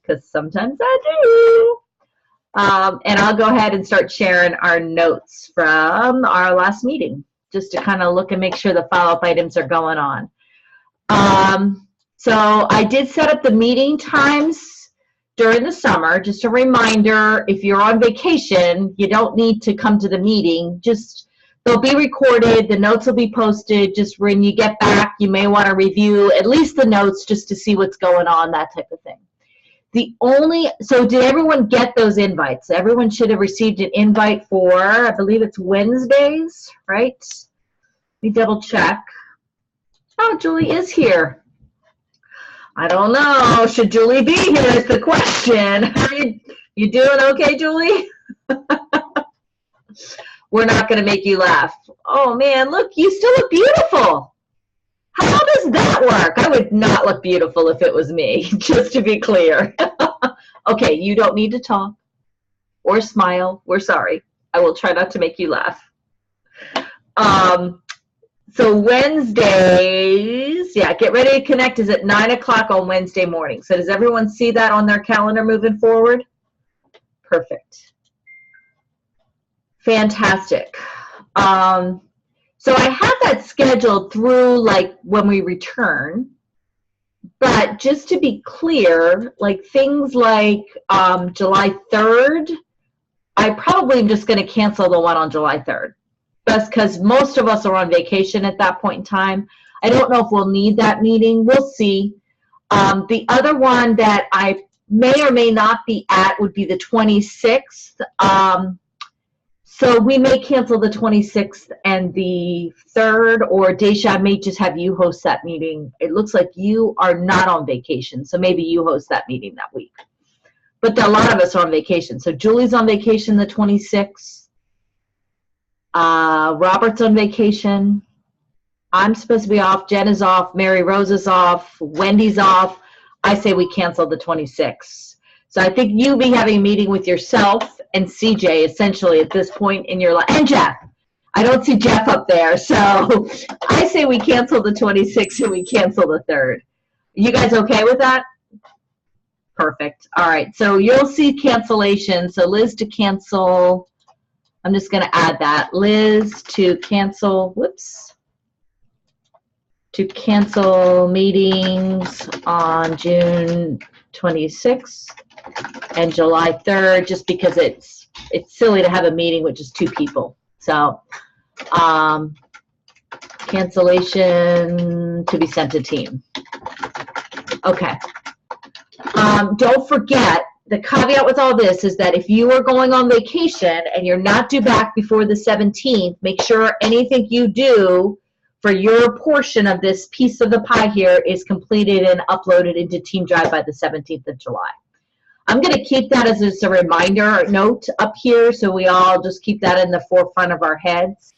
because sometimes I do. And I'll go ahead and start sharing our notes from our last meeting, just to kind of look and make sure the follow-up items are going on. So I did set up the meeting times during the summer. Just a reminder, if you're on vacation, you don't need to come to the meeting. Just, they'll be recorded, the notes will be posted. Just when you get back, you may want to review at least the notes just to see what's going on, that type of thing. So did everyone get those invites? Everyone should have received an invite for, I believe it's Wednesdays, right? Let me double check. Oh, Julie is here. I don't know. Should Julie be here is the question. You doing okay, Julie? We're not going to make you laugh. Oh, man, look, you still look beautiful. How does that work? I would not look beautiful if it was me, just to be clear. Okay, you don't need to talk or smile. We're sorry. I will try not to make you laugh. So Wednesdays, yeah, Get Ready to Connect is at 9 o'clock on Wednesday morning. So does everyone see that on their calendar moving forward? Perfect. Fantastic. So I have that scheduled through like when we return, but just to be clear, like things like July 3rd, I probably am just going to cancel the one on July 3rd. That's because most of us are on vacation at that point in time. I don't know if we'll need that meeting. We'll see. The other one that I may or may not be at would be the 26th. So we may cancel the 26th and the 3rd, or Daisha, I may just have you host that meeting. It looks like you are not on vacation, so maybe you host that meeting that week. But a lot of us are on vacation. So Julie's on vacation the 26th. Robert's on vacation. I'm supposed to be off. Jen is off. Mary Rose is off. Wendy's off. I say we cancel the 26th. So I think you'll be having a meeting with yourself and CJ essentially at this point in your life. And Jeff. I don't see Jeff up there. So I say we cancel the 26th and we cancel the 3rd. You guys okay with that? Perfect. All right. So you'll see cancellation. So Liz to cancel. I'm just going to add that. Liz to cancel. Whoops. To cancel meetings on June 26th and July 3rd, just because it's silly to have a meeting with just 2 people. So cancellation to be sent to team. Okay. Don't forget, the caveat with all this is that if you are going on vacation and you're not due back before the 17th, make sure anything you do for your portion of this piece of the pie here is completed and uploaded into Team Drive by the 17th of July. I'm going to keep that as just a reminder note up here, so we all just keep that in the forefront of our heads.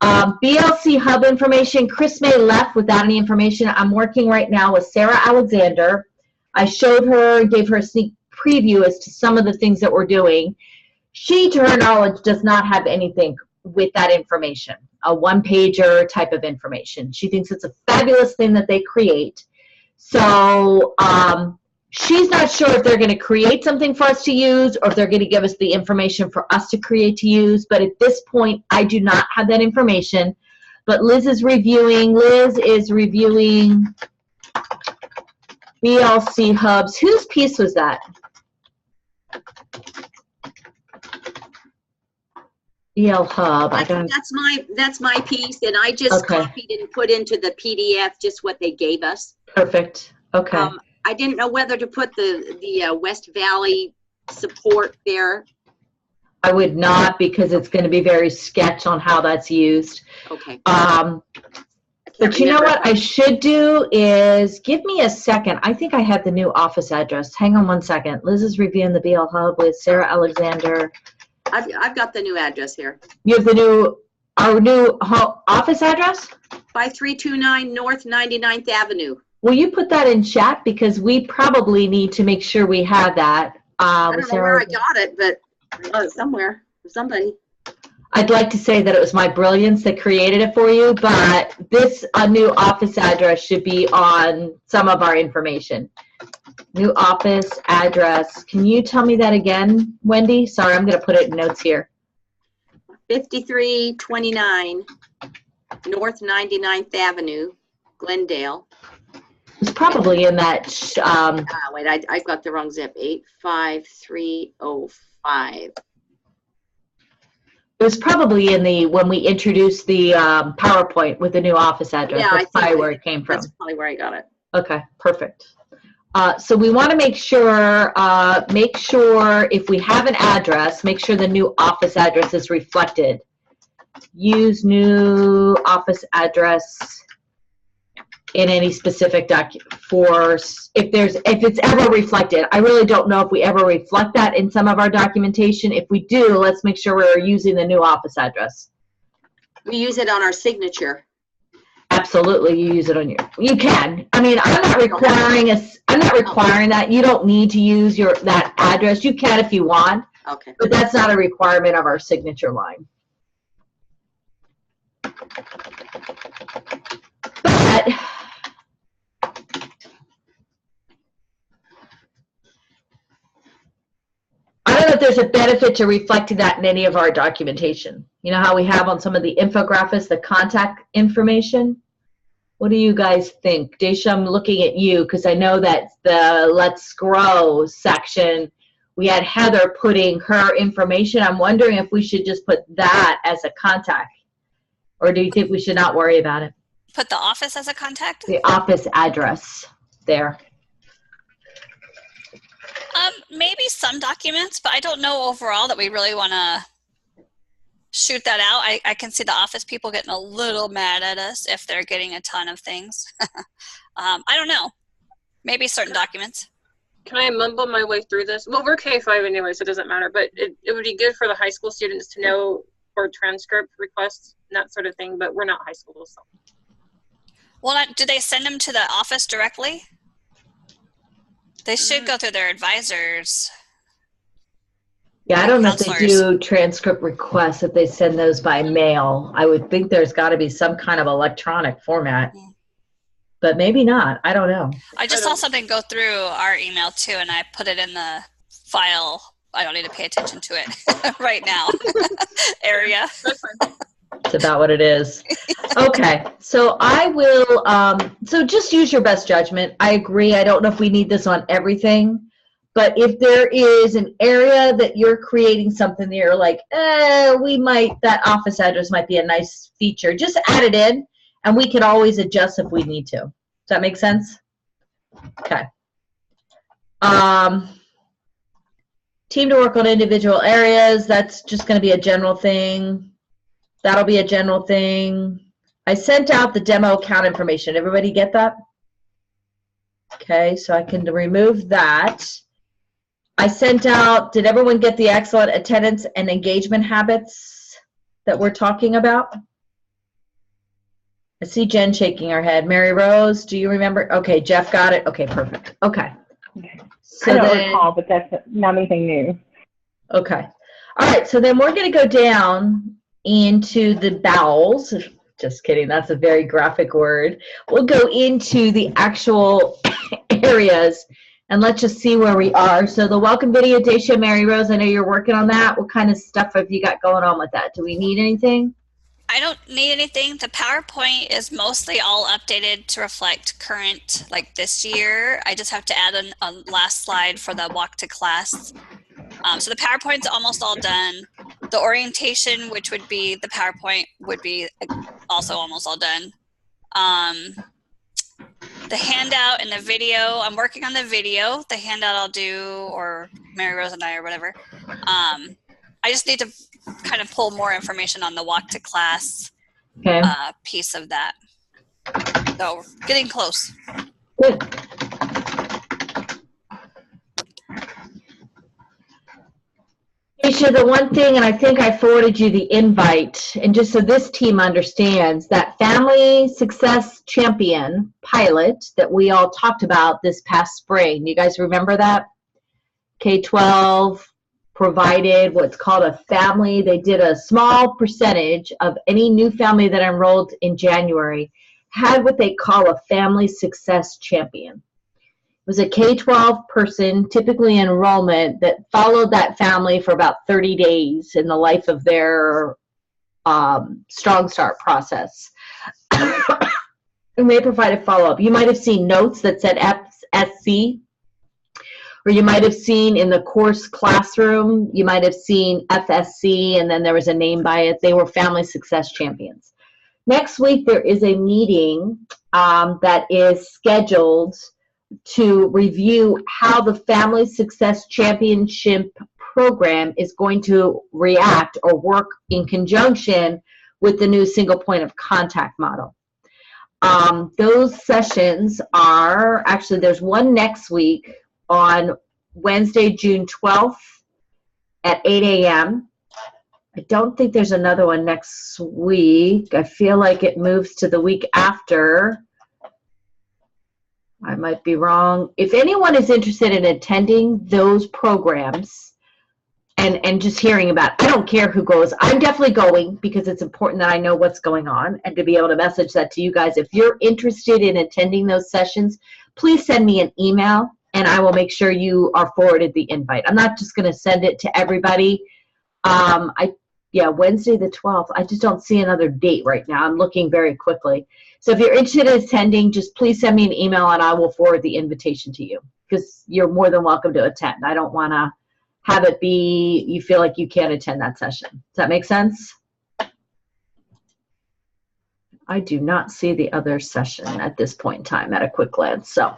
BLC Hub information. Chris May left without any information. I'm working right now with Sarah Alexander. I showed her, gave her a sneak preview as to some of the things that we're doing. She, to her knowledge, does not have anything with that information, a one-pager type of information. She thinks it's a fabulous thing that they create. So she's not sure if they're going to create something for us to use or if they're going to give us the information for us to create to use. But at this point, I do not have that information. But Liz is reviewing. BLC Hubs. Whose piece was that? EL Hub. That's my piece, and I just copied and put into the PDF just what they gave us. Perfect. Okay. I didn't know whether to put the West Valley support there. I would not, because it's going to be very sketch on how that's used. Okay. But you know what I should do is, give me a second. I think I have the new office address. Hang on one second. Liz is reviewing the BL Hub with Sarah Alexander. I've got the new address here. You have the our new office address? 5329 North 99th Avenue. Will you put that in chat, because we probably need to make sure we have that. I don't know where I got it, but somewhere, somebody. I'd like to say that it was my brilliance that created it for you, but this new office address should be on some of our information. New office address. Can you tell me that again, Wendy? Sorry, I'm going to put it in notes here. 5329 North 99th Avenue, Glendale. It's probably in that, Wait, I got the wrong zip. 85305. it was probably in the, when we introduced the PowerPoint with the new office address. Yeah, That's probably where it came from. That's probably where I got it. Okay, perfect. So we want to make sure if we have an address, make sure the new office address is reflected. Use new office address in any specific document if it's ever reflected. I really don't know if we ever reflect that in some of our documentation. If we do, let's make sure we're using the new office address. We use it on our signature. Absolutely, you use it on you can. I mean, I'm not requiring that. You don't need to use that address. You can if you want. Okay. But that's not a requirement of our signature line. But I don't know if there's a benefit to reflecting that in any of our documentation. You know how we have on some of the infographics the contact information? What do you guys think? Daisha, I'm looking at you because I know that the Let's Grow section, we had Heather putting her information. I'm wondering if we should just put that as a contact. Or do you think we should not worry about it? Put the office as a contact? The office address there. Maybe some documents, but I don't know overall that we really want to shoot that out. I can see the office people getting a little mad at us if they're getting a ton of things. I don't know. Maybe certain documents. Can I mumble my way through this? Well, we're K-5 anyway, so it doesn't matter, but it would be good for the high school students to know for transcript requests and that sort of thing, but we're not high school, so. Well, do they send them to the office directly? They should go through their advisors. Yeah, I don't know if they do transcript requests, if they send those by mail. I would think there's got to be some kind of electronic format, but maybe not. I don't know. I just saw something go through our email too, and I put it in the file. I don't need to pay attention to it right now area. It's about what it is. Okay, so I will, so just use your best judgment. I agree. I don't know if we need this on everything, but if there is an area that you're creating something that you're like, that office address might be a nice feature, just add it in, and we can always adjust if we need to. Does that make sense? Okay. Team to work on individual areas, that's just going to be a general thing. That'll be a general thing. I sent out the demo account information. Everybody get that? Okay, so I can remove that. I sent out, did everyone get the excellent attendance and engagement habits that we're talking about? I see Jen shaking her head. Mary Rose, do you remember? Okay, Jeff got it. Okay, perfect. Okay. So I don't recall, but that's not anything new. Okay. All right, so then we're going to go down into the bowels. Just kidding, that's a very graphic word. We'll go into the actual areas and let's just see where we are. So the welcome video, Daisha, Mary Rose, I know you're working on that. What kind of stuff have you got going on with that? Do we need anything? I don't need anything. The PowerPoint is mostly all updated to reflect current, like this year. I just have to add a last slide for the walk to class. So the PowerPoint's almost all done. The orientation, which would be the PowerPoint, would be also almost all done. The handout and the video, I'm working on the video. The handout I'll do, or Mary Rose and I, or whatever. I just need to kind of pull more information on the walk to class piece of that. So getting close. Good. Daisha, the one thing, and I think I forwarded you the invite, and just so this team understands, that Family Success Champion pilot that we all talked about this past spring, you guys remember that? K-12 provided what's called a family. They did a small percentage of any new family that enrolled in January had what they call a Family Success Champion. was a K-12 person, typically enrollment, that followed that family for about 30 days in the life of their Strong Start process. We may provide a follow-up. You might have seen notes that said FSC, or you might have seen in the course classroom, you might have seen FSC, and then there was a name by it. They were Family Success Champions. Next week, there is a meeting that is scheduled to review how the Family Success Championship program is going to react or work in conjunction with the new single point of contact model. Those sessions are, actually there's one next week on Wednesday, June 12th at 8 a.m. I don't think there's another one next week. I feel like it moves to the week after. I might be wrong. If anyone is interested in attending those programs and just hearing about it, I don't care who goes. I'm definitely going because it's important that I know what's going on and to be able to message that to you guys. If you're interested in attending those sessions, please send me an email and I will make sure you are forwarded the invite. I'm not just going to send it to everybody. Wednesday the 12th. I just don't see another date right now. I'm looking very quickly. So if you're interested in attending, just please send me an email and I will forward the invitation to you because you're more than welcome to attend. I don't want to have it be you feel like you can't attend that session. Does that make sense? I do not see the other session at this point in time at a quick glance. So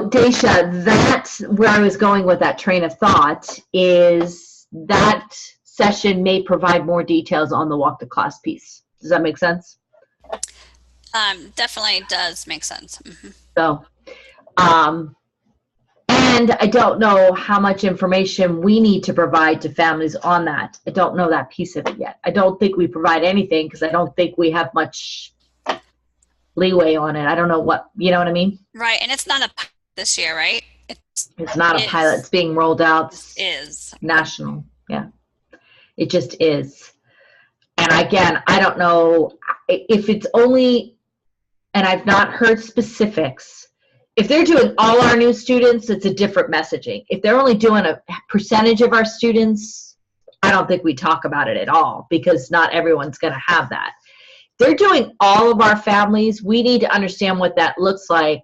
Daisha, that's where I was going with that train of thought, is that session may provide more details on the walk to class piece. Does that make sense? Definitely does make sense. Mm-hmm. So, and I don't know how much information we need to provide to families on that. I don't know that piece of it yet. I don't think we provide anything because I don't think we have much leeway on it. I don't know what, you know what I mean? Right, and it's not a pilot this year, right? It's not a pilot. It's being rolled out. It is. National, yeah. It just is. And again, I don't know if it's only, and I've not heard specifics. If they're doing all our new students, it's a different messaging. If they're only doing a percentage of our students, I don't think we talk about it at all because not everyone's going to have that. They're doing all of our families. We need to understand what that looks like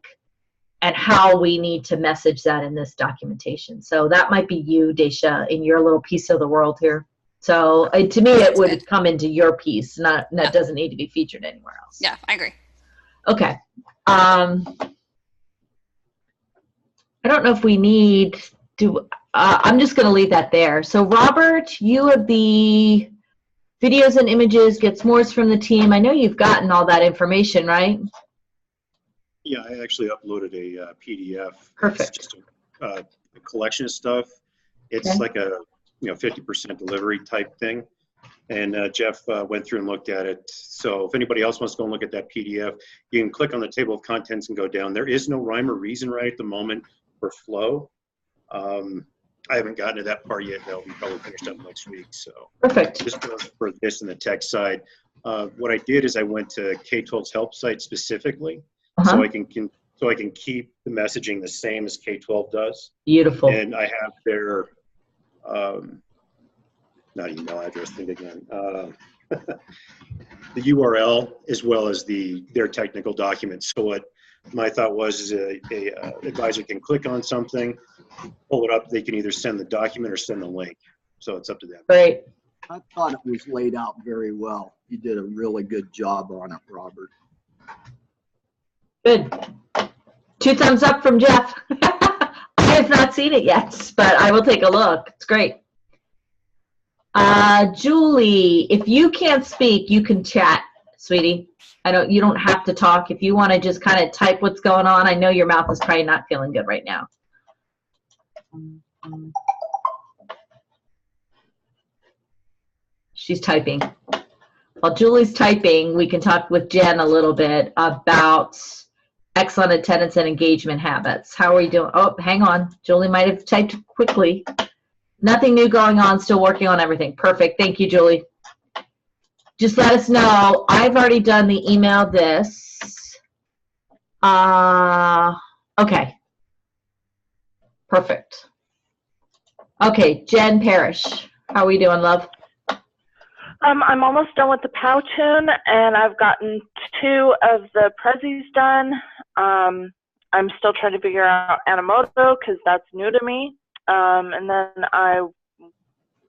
and how we need to message that in this documentation. So that might be you, Daisha, in your little piece of the world here. So to me, it would come into your piece. That doesn't need to be featured anywhere else. Yeah, I agree. Okay. I don't know if we need to, I'm just going to leave that there. So Robert, you have the videos and images, get s'mores from the team. I know you've gotten all that information, right? Yeah, I actually uploaded a PDF. Perfect. It's just a collection of stuff. It's okay. Like a 50% delivery type thing. And Jeff went through and looked at it. So if anybody else wants to go and look at that PDF, you can click on the table of contents and go down. There is no rhyme or reason right at the moment for flow. I haven't gotten to that part yet. That'll be probably finished up next week. So perfect. Just for this and the tech side, what I did is I went to K-12's help site specifically, so I can keep the messaging the same as K-12 does. Beautiful. And I have their not email address, think again. The URL as well as their technical documents. So what my thought was is a advisor can click on something, pull it up. They can either send the document or send the link. So it's up to them. Great. I thought it was laid out very well. You did a really good job on it, Robert. Good. 2 thumbs up from Jeff. I have not seen it yet, but I will take a look. It's great. Julie, if you can't speak, you can chat, sweetie. You don't have to talk. If you want to just kind of type what's going on, I know your mouth is probably not feeling good right now. She's typing. While Julie's typing, we can talk with Jen a little bit about excellent attendance and engagement habits. How are we doing? Oh, hang on. Julie might have typed quickly. Nothing new going on. Still working on everything. Perfect. Thank you, Julie. Just let us know. I've already done the email this. Okay. Perfect. Okay, Jen Parrish. How are we doing, love? I'm almost done with the Powtoon, and I've gotten 2 of the Prezzies done. I'm still trying to figure out Animoto because that's new to me. And then I've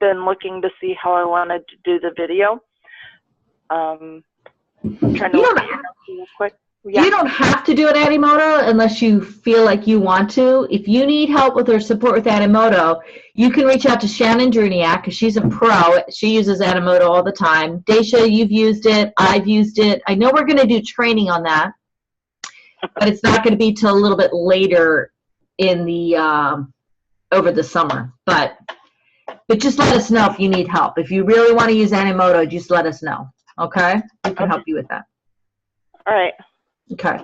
been looking to see how I wanted to do the video. I'm trying to look at it real quick. Yeah. You don't have to do an Animoto unless you feel like you want to. If you need help with or support with Animoto, you can reach out to Shannon Druniak because she's a pro. She uses Animoto all the time. Daisha, you've used it. I've used it. I know we're going to do training on that, but it's not going to be till a little bit later in the over the summer. But just let us know if you need help. If you really want to use Animoto, just let us know. Okay? We can help you with that. All right. Okay.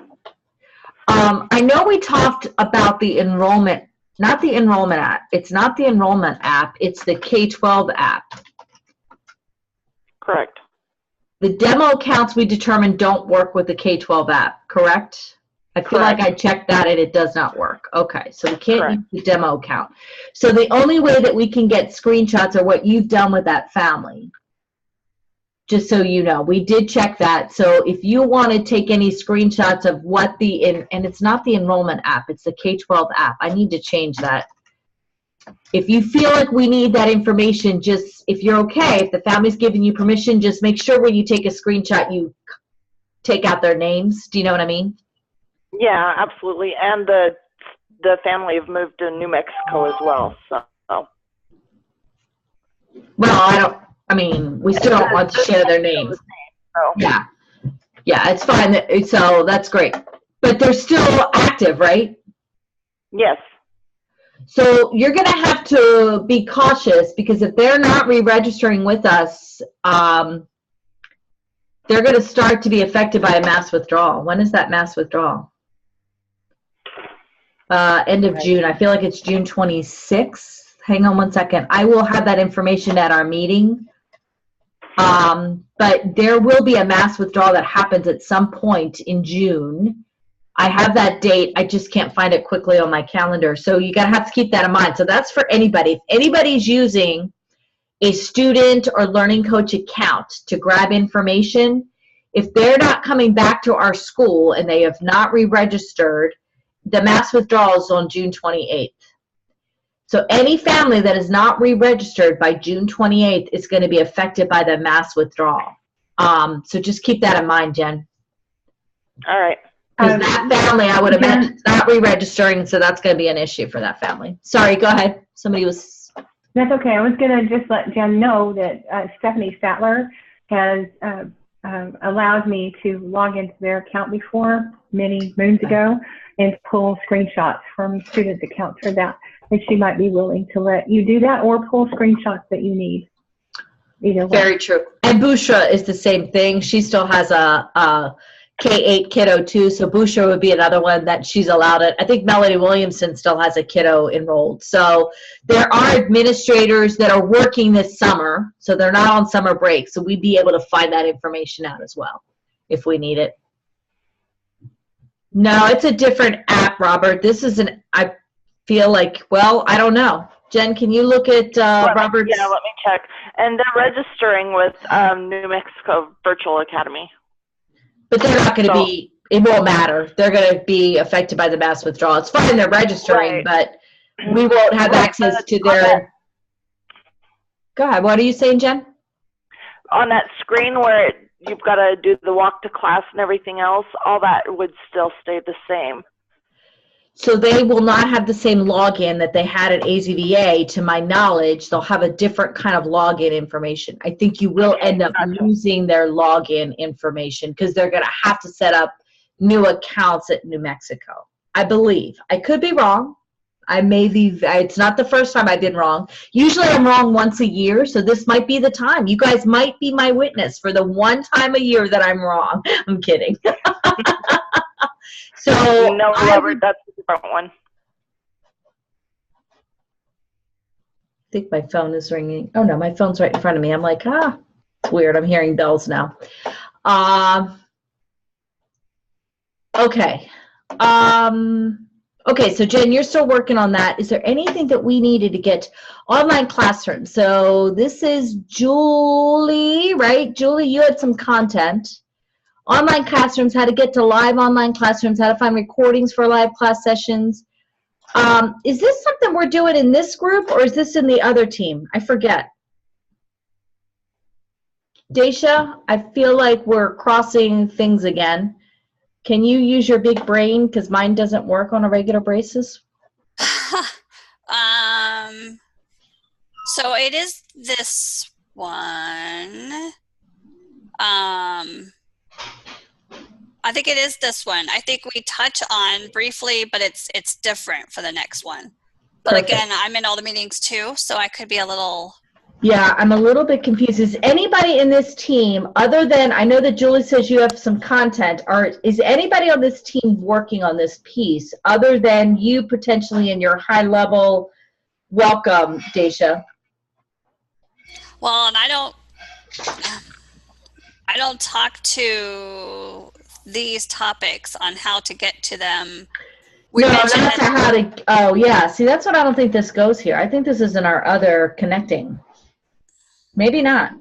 I know we talked about the enrollment, not the enrollment app. It's not the enrollment app. It's the K-12 app. Correct. The demo accounts we determined don't work with the K-12 app, correct? I feel like I checked that and it does not work. Okay, so we can't use the demo account. So the only way that we can get screenshots are what you've done with that family. Just so you know, we did check that. So if you want to take any screenshots of what and it's not the enrollment app, it's the K-12 app. I need to change that. If you feel like we need that information, just, if you're okay, if the family's giving you permission, just make sure when you take a screenshot, you take out their names. Do you know what I mean? Yeah, absolutely. And the family have moved to New Mexico as well, so. Well, we still don't want to share their names. Yeah. Yeah, it's fine. So that's great. But they're still active, right? Yes. So you're going to have to be cautious because if they're not re-registering with us, they're going to start to be affected by a mass withdrawal. When is that mass withdrawal? End of June. I feel like it's June 26th. Hang on one second. I will have that information at our meeting. But there will be a mass withdrawal that happens at some point in June. I have that date. I just can't find it quickly on my calendar. So you gotta have to keep that in mind. So that's for anybody. If anybody's using a student or learning coach account to grab information, if they're not coming back to our school and they have not re-registered, the mass withdrawal is on June 28th. So any family that is not re-registered by June 28th is going to be affected by the mass withdrawal. So just keep that in mind, Jen. All right. Because that family, I would imagine, is not re-registering, so that's going to be an issue for that family. Sorry, go ahead. Somebody was... That's okay. I was going to just let Jen know that Stephanie Statler has allowed me to log into their account before, many moons ago, and pull screenshots from students' accounts for that. And she might be willing to let you do that or pull screenshots that you need. Either way. Very true. And Bushra is the same thing. She still has a K-8 kiddo too, so Bushra would be another one that she's allowed it. I think Melody Williamson still has a kiddo enrolled. So there are administrators that are working this summer, so they're not on summer break, so we'd be able to find that information out as well if we need it. No, it's a different app, Robert. This is I feel like, well, I don't know. Jen, can you look at Robert's? Yeah, let me check. And they're registering with New Mexico Virtual Academy. But they're not going to be, it won't matter. They're going to be affected by the mass withdrawal. It's fine they're registering, but we won't have access to their... Go ahead. What are you saying, Jen? On that screen where you've got to do the walk to class and everything else, all that would still stay the same. So they will not have the same login that they had at AZVA. To my knowledge, they'll have a different kind of login information. I think you will end up losing their login information because they're going to have to set up new accounts at New Mexico. I believe. I could be wrong. I may be, it's not the first time I've been wrong. Usually I'm wrong once a year, so this might be the time. You guys might be my witness for the one time a year that I'm wrong. I'm kidding. So no, Robert, that's a different one. I think my phone is ringing. Oh no, my phone's right in front of me. I'm like, it's weird. I'm hearing bells now. Okay, Okay, so Jen, you're still working on that. Is there anything that we needed to get online classroom? So this is Julie, right? Julie, you had some content. Online classrooms, how to get to live online classrooms, how to find recordings for live class sessions. Is this something we're doing in this group, or is this in the other team? I forget. Daisha, I feel like we're crossing things again. Can you use your big brain, because mine doesn't work on a regular basis? So it is this one. I think it is this one. I think we touch on briefly, but it's different for the next one. But Perfect. again, I'm in all the meetings too, so I could be a little. Yeah, I'm a little bit confused. Is anybody in this team, other than, I know that Julie says you have some content, is anybody on this team working on this piece other than you potentially in your high level welcome, Daisha? Well, and I don't talk to these topics on how to get to them. No, not to how to, oh yeah, see, that's what I don't think this goes here. I think this is in our other connecting. Maybe not.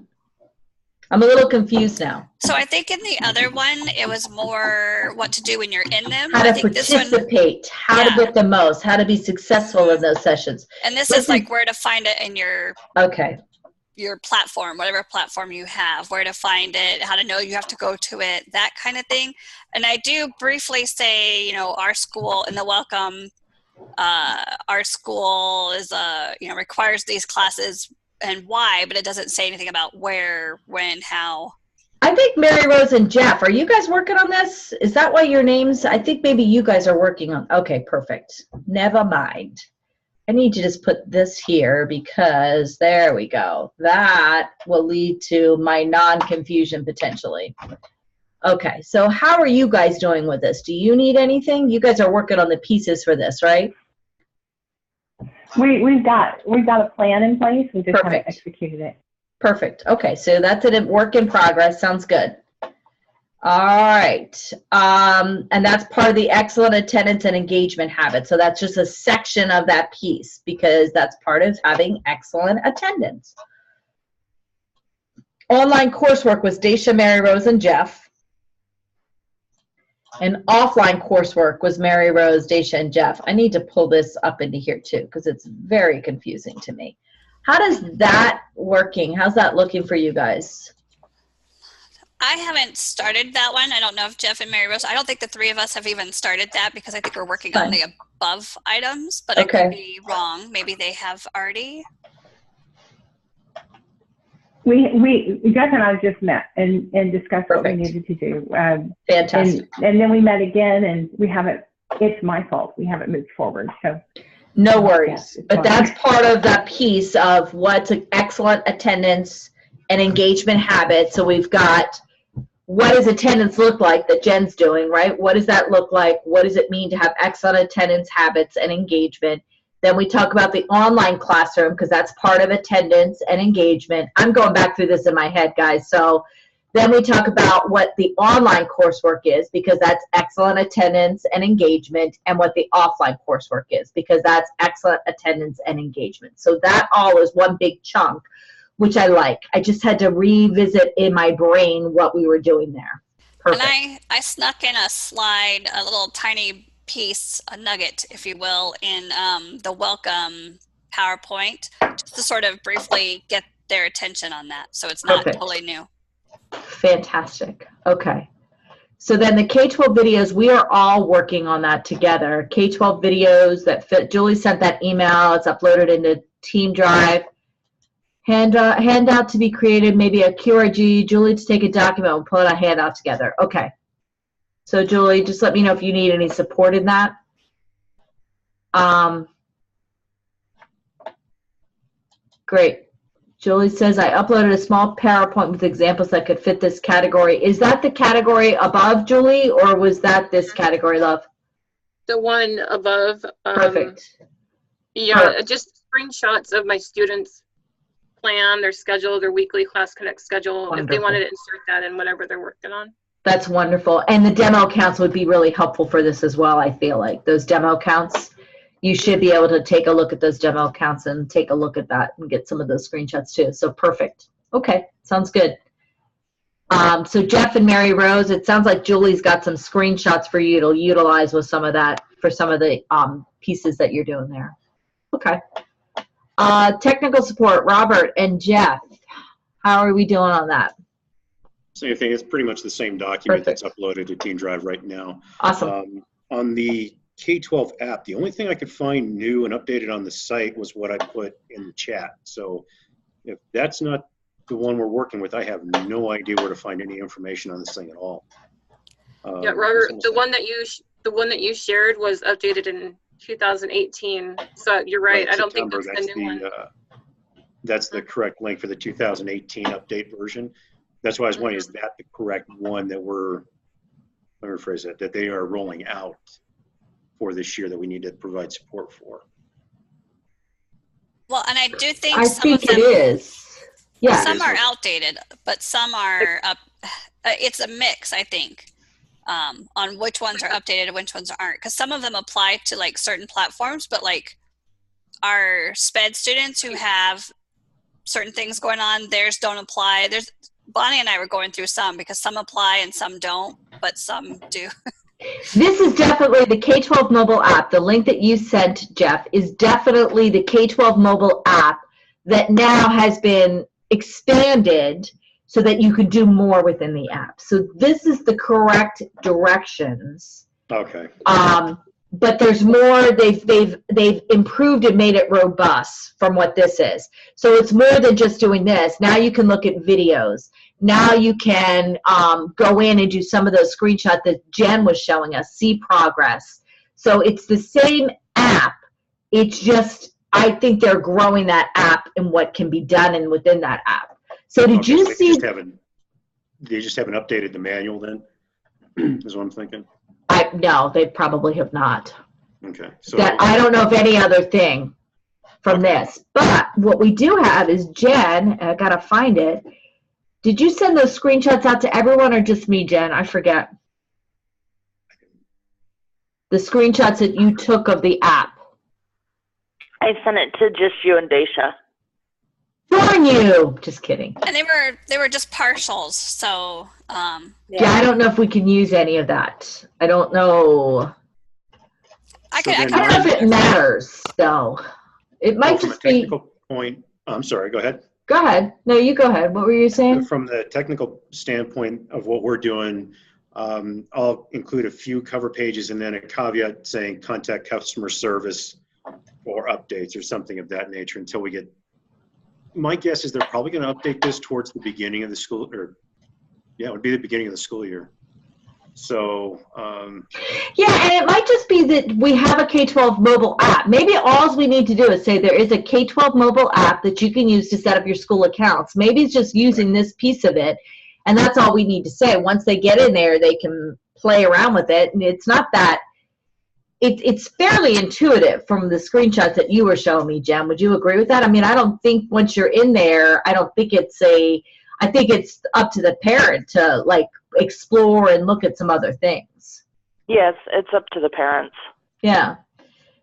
I'm a little confused now. So I think in the other one, it was more what to do when you're in them. How to participate, how to get the most, how to be successful in those sessions. And this is like where to find it in your platform, whatever platform you have, where to find it, how to know you have to go to it, that kind of thing. And I do briefly say, our school in the welcome, our school is, requires these classes and why, but it doesn't say anything about where, when, how. I think Mary Rose and Jeff, are you guys working on this? Is that why your names, I think maybe you guys are working on, okay, perfect. Never mind. I need to just put this here because there we go. That will lead to my non-confusion potentially. Okay, so how are you guys doing with this? Do you need anything? You guys are working on the pieces for this, right? We've got a plan in place. We just haven't executed it. Perfect. Okay, so that's a work in progress. Sounds good. All right. And that's part of the excellent attendance and engagement habit. So that's just a section of that piece because that's part of having excellent attendance. Online coursework was Daisha, Mary Rose, and Jeff. And offline coursework was Mary Rose, Daisha, and Jeff. I need to pull this up into here too because it's very confusing to me. How does that working? How's that looking for you guys? I haven't started that one. I don't know if Jeff and Mary Rose, I don't think the three of us have even started that because I think we're working on the above items, but I could be wrong. Maybe they have already. Jeff and I just met and discussed what we needed to do. Fantastic. And then we met again and we haven't, it's my fault. We haven't moved forward. So no worries. But that's part of that piece of what's an excellent attendance and engagement habit. So we've got what does attendance look like that Jen's doing, right? What does that look like? What does it mean to have excellent attendance habits and engagement? Then we talk about the online classroom because that's part of attendance and engagement. I'm going back through this in my head, guys. So then we talk about what the online coursework is because that's excellent attendance and engagement, and what the offline coursework is because that's excellent attendance and engagement. So that all is one big chunk, which I like. I just had to revisit in my brain what we were doing there. Perfect. And I snuck in a slide, a little tiny piece, a nugget, if you will, in the welcome PowerPoint, just to sort of briefly get their attention on that. So it's not totally new. Fantastic. Okay. So then the K-12 videos, we are all working on that together. K-12 videos that fit. Julie sent that email. It's uploaded into Team Drive. Handout to be created, maybe a QRG. Julie to take a document and put a handout together. Okay. So Julie, just let me know if you need any support in that. Great. Julie says, I uploaded a small PowerPoint with examples that could fit this category. Is that the category above, Julie, or was that this category, love? The one above. Perfect. Yeah, just screenshots of my students' plan, their schedule, their weekly Class Connect schedule, if they wanted to insert that in whatever they're working on. That's wonderful. And the demo accounts would be really helpful for this as well, I feel like. Those demo accounts, you should be able to take a look at those demo accounts and take a look at that and get some of those screenshots too. So perfect. Okay, sounds good. So Jeff and Mary Rose, it sounds like Julie's got some screenshots for you to utilize with some of that for some of the pieces that you're doing there. Okay. Technical support, Robert and Jeff. How are we doing on that? Same thing. It's pretty much the same document that's uploaded to Team Drive right now. Awesome. On the K-12 app, the only thing I could find new and updated on the site was what I put in the chat. So if that's not the one we're working with, I have no idea where to find any information on this thing at all. Yeah, Robert, the one that you shared was updated in 2018. So you're right. I don't think that's the new one. That's the correct link for the 2018 update version. That's why I was wondering, is that the correct one that let me rephrase that they are rolling out for this year that we need to provide support for? Well, and I do think I some think of them, it is. Yeah. some are outdated, but some are up. It's a mix, I think, on which ones are updated and which ones aren't. Because some of them apply to like certain platforms, but like our SPED students who have certain things going on, theirs don't apply. Bonnie and I were going through some because some apply and some don't, but some do. This is definitely the K-12 mobile app. The link that you sent, Jeff, is definitely the K-12 mobile app that now has been expanded so that you could do more within the app. So this is the correct directions. Okay. But there's more. They've improved and made it robust from what this is. So it's more than just doing this. Now you can look at videos. Now you can go in and do some of those screenshots that Jen was showing us, see progress. So it's the same app. It's just, I think they're growing that app and what can be done and within that app. So did you see? They just haven't updated the manual then, is what I'm thinking. No, they probably have not. Okay. So I don't know of any other thing from this. But what we do have is Jen, I got to find it. Did you send those screenshots out to everyone or just me, Jen? I forget. The screenshots that you took of the app. I sent it to just you and Daisha. Darn you! Just kidding. And they were just partials, so yeah, I don't know if we can use any of that. I don't know. I don't know if it matters, though. It might just be. From a technical point, I'm sorry. Go ahead. Go ahead. No, you go ahead. What were you saying? From the technical standpoint of what we're doing, I'll include a few cover pages and then a caveat saying contact customer service or updates or something of that nature until we get. My guess is they're probably going to update this towards the beginning of the school, or yeah, it would be the beginning of the school year. So yeah, and it might just be that we have a K-12 mobile app. Maybe all we need to do is say there is a K-12 mobile app that you can use to set up your school accounts. Maybe it's just using this piece of it, and that's all we need to say. Once they get in there, they can play around with it, and it's not that. It's fairly intuitive from the screenshots that you were showing me, Jen. Would you agree with that? I mean, I don't think once you're in there, I think it's up to the parent to like explore and look at some other things. Yes, it's up to the parents. Yeah.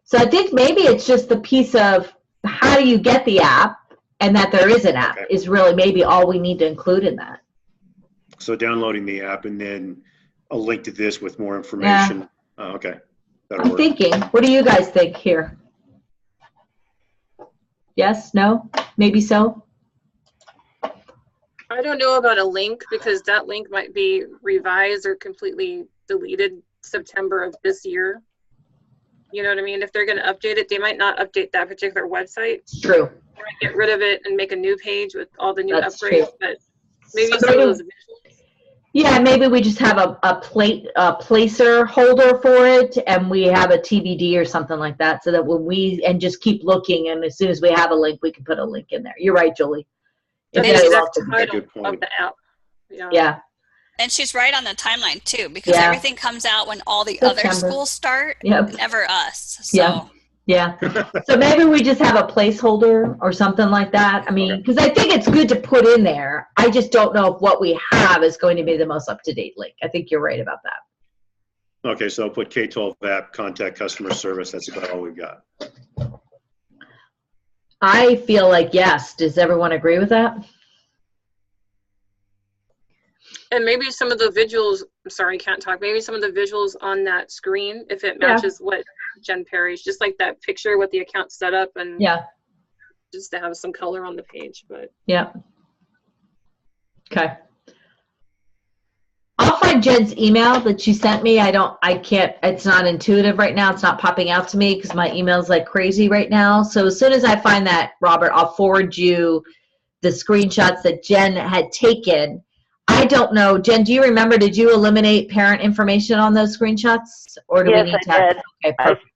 So I think maybe it's just the piece of how do you get the app and that there is an app is really maybe all we need to include in that. So downloading the app and then a link to this with more information. Yeah. Okay. I'm thinking, what do you guys think here? Yes, no, maybe so? I don't know about a link because that link might be revised or completely deleted September of this year. You know what I mean? If they're going to update it, they might not update that particular website. True. They might get rid of it and make a new page with all the new That's upgrades. True. But maybe some of those visuals. Yeah, maybe we just have a placer holder for it, and we have a TBD or something like that, so that when just keep looking, and as soon as we have a link, we can put a link in there. You're right, Julie. That's the title of the app. Yeah. And she's right on the timeline too, because everything comes out when all the September. other schools start, Yep. never us. So. Yeah. Yeah. So maybe we just have a placeholder or something like that. I mean, because I think it's good to put in there. I just don't know if what we have is going to be the most up-to-date link. I think you're right about that. Okay, so I'll put K-12 app, contact customer service. That's about all we've got. I feel like yes. Does everyone agree with that? And maybe some of the visuals, I'm sorry, I can't talk. Maybe some of the visuals on that screen, if it Yeah. matches what Jen Perry's, just like that picture with the account set up and Yeah. just to have some color on the page. But Yeah. Okay. I'll find Jen's email that she sent me. I can't, it's not intuitive right now. It's not popping out to me because my email's like crazy right now. So as soon as I find that, Robert, I'll forward you the screenshots that Jen had taken. I don't know, Jen, do you remember, did you eliminate parent information on those screenshots? Or do Yes, we need to? I did. Okay, perfect.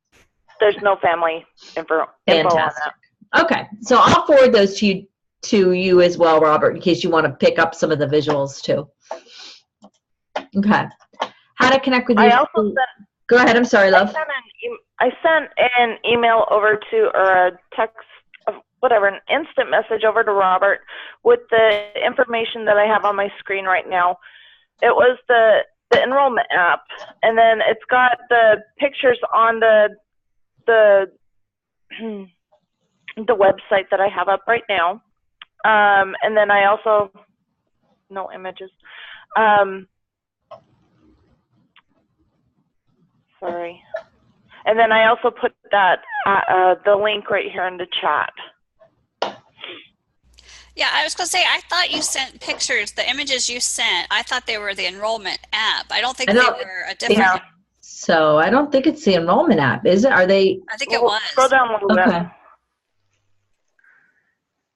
There's no family info on Fantastic. that. Okay, so I'll forward those to you as well, Robert, in case you want to pick up some of the visuals too. Okay. How to connect with you. I also sent, Go ahead, I'm sorry, love. I sent an email over to, or a text, whatever, an instant message over to Robert with the information that I have on my screen right now. It was the enrollment app, and then it's got the pictures on the website that I have up right now. And then I also, no images. Sorry. And then I also put that, the link right here in the chat. Yeah, I was going to say, I thought you sent pictures, the images you sent, I thought they were the enrollment app. I don't think they were a different. Yeah. So I don't think it's the enrollment app, is it? Are they? I think it was. Scroll down a little bit. Okay.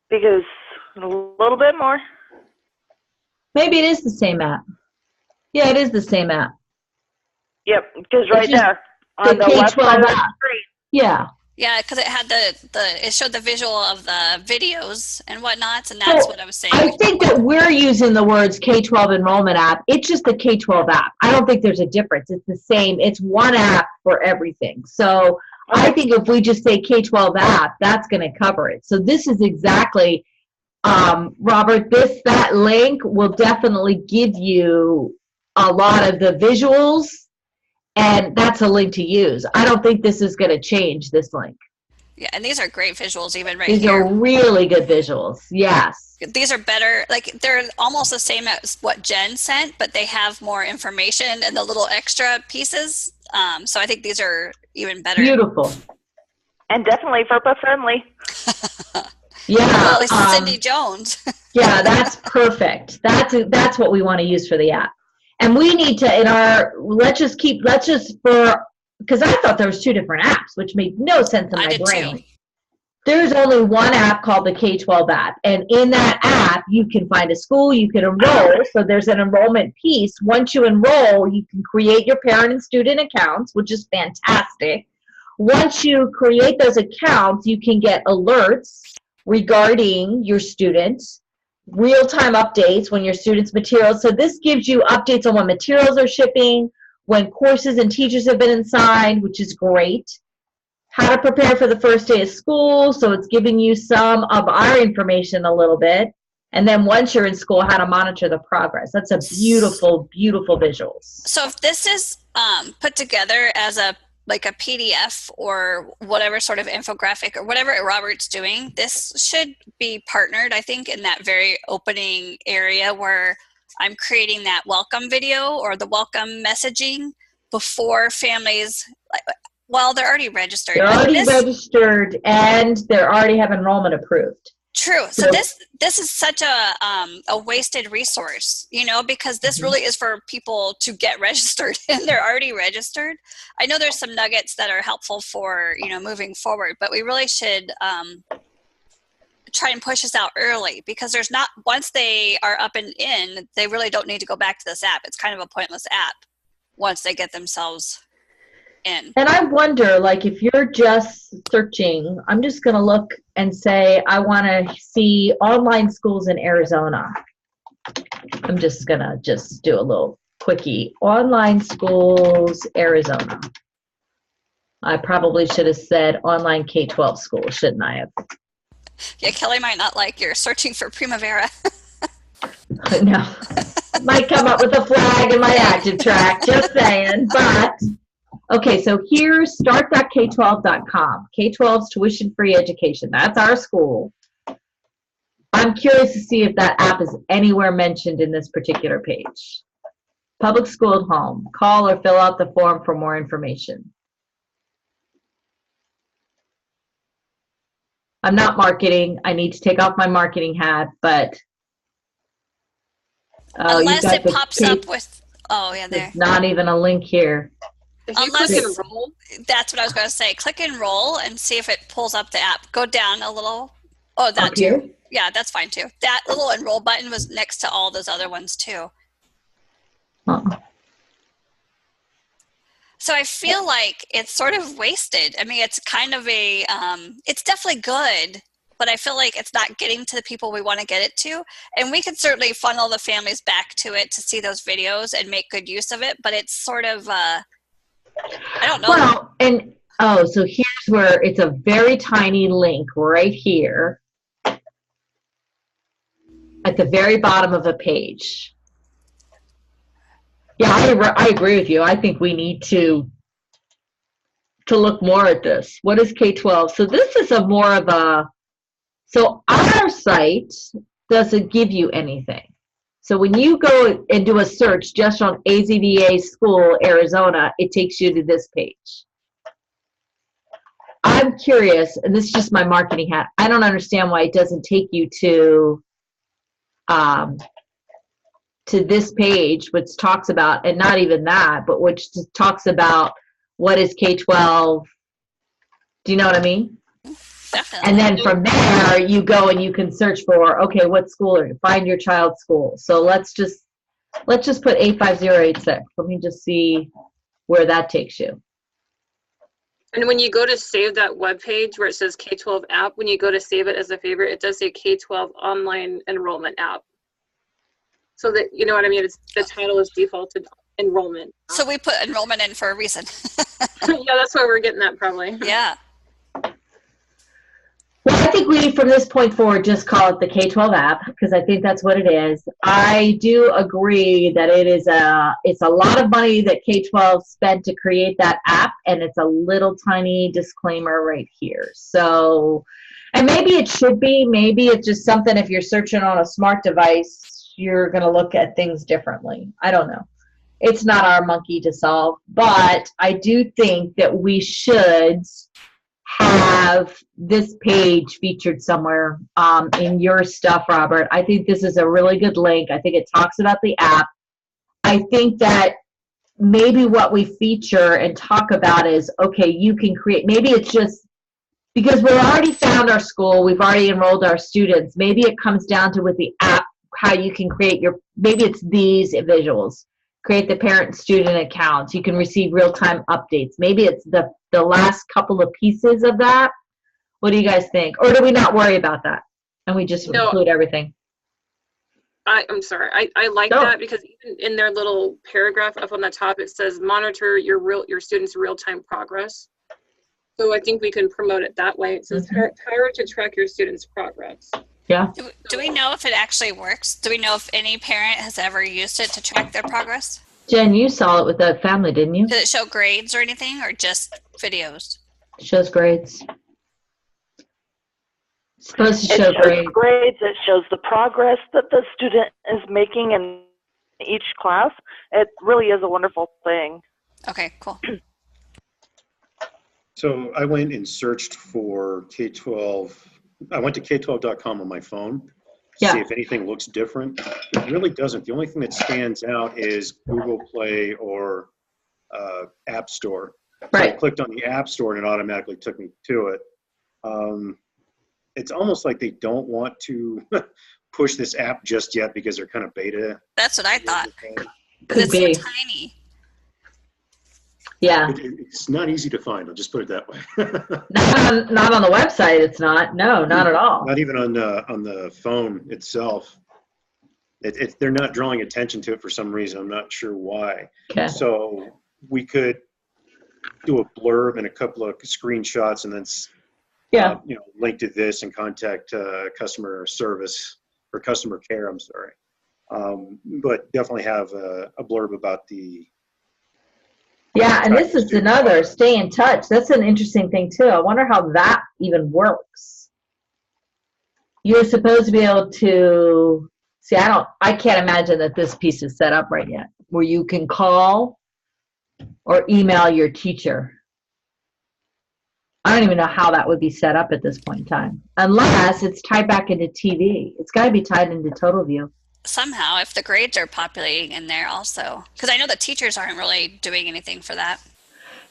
Because a little bit more. Maybe it is the same app. Yeah, it is the same app. Yep, because right just there the on the left K-12 side of the app. screen. Yeah. Yeah, because it had it showed the visual of the videos and whatnots, and that's So, what I was saying. I think that we're using the words K-12 enrollment app. It's just the K-12 app. I don't think there's a difference. It's the same. It's one app for everything. So I think if we just say K-12 app, that's going to cover it. So this is exactly, Robert, that link will definitely give you a lot of the visuals, and that's a link to use. I don't think this is going to change this link. Yeah, and these are great visuals even right These here. are really good visuals. Yes. These are better, like they're almost the same as what Jen sent, but they have more information and the little extra pieces. So I think these are even better. Beautiful. And definitely FERPA friendly. Yeah. Well, at least Cindy Jones. Yeah, that's perfect. That's what we want to use for the app. And we need to, because I thought there was two different apps, which made no sense in I my did brain. too. There's only one app called the K-12 app. And in that app, you can find a school, you can enroll. So there's an enrollment piece. Once you enroll, you can create your parent and student accounts, which is fantastic. Once you create those accounts, you can get alerts regarding your students, real-time updates when your students' materials. So this gives you updates on when materials are shipping, when courses and teachers have been assigned, which is great. How to prepare for the first day of school. So it's giving you some of our information a little bit. And then once you're in school, how to monitor the progress. That's a beautiful, beautiful visuals. So if this is put together as a PDF or whatever sort of infographic or whatever Robert's doing, this should be partnered, I think, in that very opening area where I'm creating that welcome video or the welcome messaging before families, well, they're already registered. They're already registered and they already have enrollment approved. True. So this is such a wasted resource, because this really is for people to get registered and they're already registered. I know there's some nuggets that are helpful for, moving forward, but we really should try and push this out early because once they are up and in, they really don't need to go back to this app. It's kind of a pointless app once they get themselves in. And I wonder, if you're just searching, I'm just going to look and say, I want to see online schools in Arizona. I'm just going to do a little quickie. Online schools, Arizona. I probably should have said online K-12 school, shouldn't I have? Yeah, Kelly might not like you're searching for Primavera. No. Might come up with a flag in my active track, just saying. But, okay, so here's start.k12.com. K-12's tuition-free education. That's our school. I'm curious to see if that app is anywhere mentioned in this particular page. Public school at home. Call or fill out the form for more information. I'm not marketing. I need to take off my marketing hat, but Unless it pops up with, oh yeah, there. There's not even a link here. If you Unless click enroll, That's what I was going to say. Click enroll and see if it pulls up the app. Go down a little. Oh, that Up here? too. Yeah, that's fine too. That little enroll button was next to all those other ones too. So I feel like it's sort of wasted. I mean, it's kind of a, it's definitely good, but I feel like it's not getting to the people we want to get it to. And we could certainly funnel the families back to it to see those videos and make good use of it, but it's sort of, I don't know. Well, and, so here's where it's a very tiny link right here at the very bottom of a page. Yeah, I agree with you. I think we need to look more at this. What is K-12? So this is a more of a, so our site doesn't give you anything. So when you go and do a search just on AZVA School, Arizona, it takes you to this page. I'm curious, and this is just my marketing hat, I don't understand why it doesn't take you to this page, which talks about, and not even that, but which just talks about what is K-12. Do you know what I mean? Definitely. And then from there, you go and you can search for, okay, what school are you? Find your child's school. So let's just put 85086. Let me just see where that takes you. and when you go to save that web page where it says K-12 app, when you go to save it as a favorite, it does say K-12 online enrollment app. So that, you know what I mean? It's, the title is defaulted enrollment. So we put enrollment in for a reason. Yeah, that's why we're getting that probably. Yeah. Well, I think we, from this point forward, just call it the K-12 app, because I think that's what it is. I do agree that it's a lot of money that K-12 spent to create that app, and it's a little tiny disclaimer right here. So, and maybe it should be, maybe it's just something, if you're searching on a smart device, you're going to look at things differently. I don't know. It's not our monkey to solve, but I do think that we should have this page featured somewhere in your stuff, Robert. I think this is a really good link. I think it talks about the app. I think that maybe what we feature and talk about is, okay, you can create, maybe it's just, because we've already found our school, we've already enrolled our students, maybe it comes down to with the app, how you can create your, maybe it's these visuals. Create the parent student accounts. You can receive real-time updates. Maybe it's the last couple of pieces of that. What do you guys think? Or do we not worry about that? And we just include everything? I'm sorry. I like that, because even in their little paragraph up on the top, it says monitor your students' real-time progress. So I think we can promote it that way. It says power to track your students' progress. Yeah. Do we know if it actually works? Do we know if any parent has ever used it to track their progress? Jen, you saw it with that family, didn't you? Did it show grades or anything, or just videos? It shows grades. It's supposed to It show shows grades. grades. It shows the progress that the student is making in each class. It really is a wonderful thing. Okay, cool. So I went and searched for K-12. I went to K12.com on my phone to see if anything looks different. It really doesn't. The only thing that stands out is Google Play or App Store. So I clicked on the App Store and it automatically took me to it. It's almost like they don't want to push this app just yet because they're kind of beta. That's what I thought. Could It's be. so tiny. Yeah. It's not easy to find. I'll just put it that way. Not on the website. It's not. No, not at all. Not even on the phone itself. They're not drawing attention to it for some reason. I'm not sure why. Okay. So we could do a blurb and a couple of screenshots and then Yeah. link to this and contact customer service or customer care, I'm sorry. But definitely have a blurb about the. Yeah, and this is another, stay in touch. That's an interesting thing too. I wonder how that even works. You're supposed to be able to, see, I can't imagine that this piece is set up right yet, where you can call or email your teacher. I don't even know how that would be set up at this point in time, unless it's tied back into TV. It's got to be tied into TotalView. Somehow, if the grades are populating in there also, because I know the teachers aren't really doing anything for that.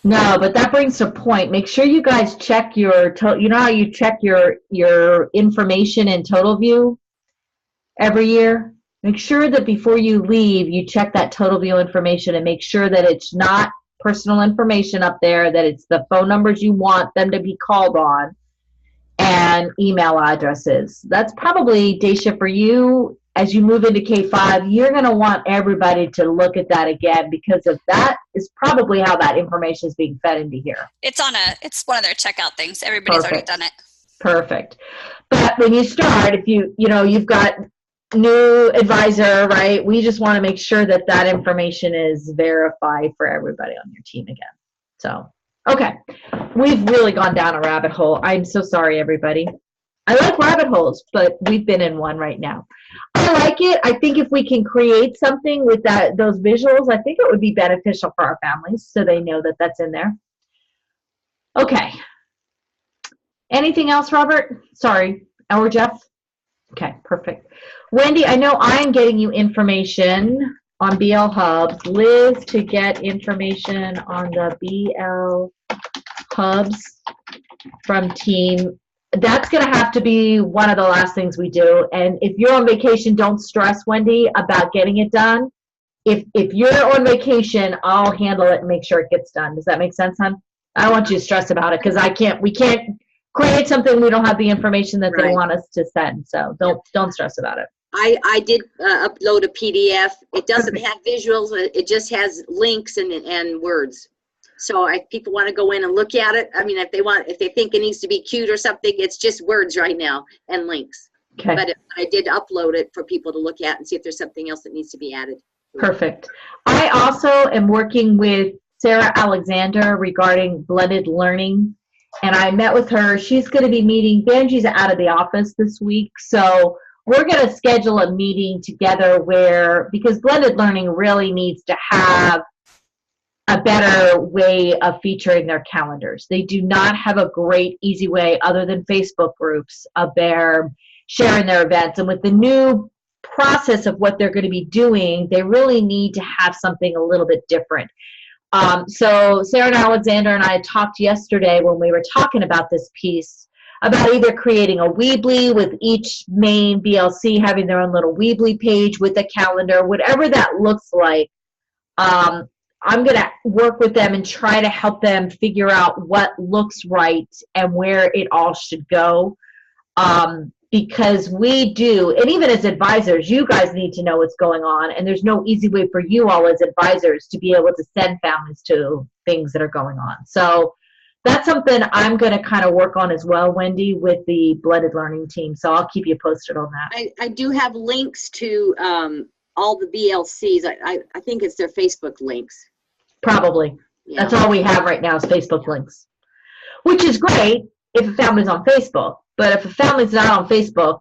No, but that brings a point. Make sure you guys check your, you know how you check your information in TotalView every year? Make sure that before you leave, you check that TotalView information and make sure that it's not personal information up there, that it's the phone numbers you want them to be called on and email addresses. That's probably, Daisha, for you, as you move into K-5, you're going to want everybody to look at that again, because of that is probably how that information is being fed into here. It's one of their checkout things. Everybody's already done it. Perfect. But when you start, if you've got new advisor, right? We just want to make sure that that information is verified for everybody on your team again. So, okay. We've really gone down a rabbit hole. I'm so sorry, everybody. I like rabbit holes, but we've been in one right now. I like it. I think if we can create something with those visuals, I think it would be beneficial for our families so they know that that's in there. Okay. Anything else, Robert? Sorry. Or Jeff? Okay, perfect. Wendy, I know I'm getting you information on BL Hubs. Liz to get information on the BL Hubs from team. That's going to have to be one of the last things we do. And if you're on vacation, don't stress, Wendy, about getting it done. If you're on vacation, I'll handle it and make sure it gets done. Does that make sense, hon? I don't want you to stress about it because we can't create something we don't have the information that they want us to send. So don't stress about it. I did upload a PDF. It doesn't have visuals. It just has links and words. So if people want to go in and look at it, I mean, if they think it needs to be cute or something, it's just words right now and links. Okay. But I did upload it for people to look at and see if there's something else that needs to be added. Perfect. I also am working with Sarah Alexander regarding blended learning. And I met with her. She's going to be meeting. Benji's out of the office this week. So we're going to schedule a meeting together because blended learning really needs to have a better way of featuring their calendars. They do not have a great, easy way other than Facebook groups of their sharing their events. And with the new process of what they're going to be doing, they really need to have something a little bit different. So Sarah and Alexander and I talked yesterday when we were talking about this piece about either creating a Weebly with each main BLC having their own little Weebly page with a calendar, whatever that looks like. I'm going to work with them and try to help them figure out what looks right and where it all should go. Because we do, and even as advisors, you guys need to know what's going on, and there's no easy way for you all as advisors to be able to send families to things that are going on. So that's something I'm going to kind of work on as well, Wendy, with the blended learning team. So I'll keep you posted on that. I do have links to all the BLCs. I think it's their Facebook links. Probably. Yeah. That's all we have right now is Facebook links, which is great if a family's on Facebook. But if a family's not on Facebook,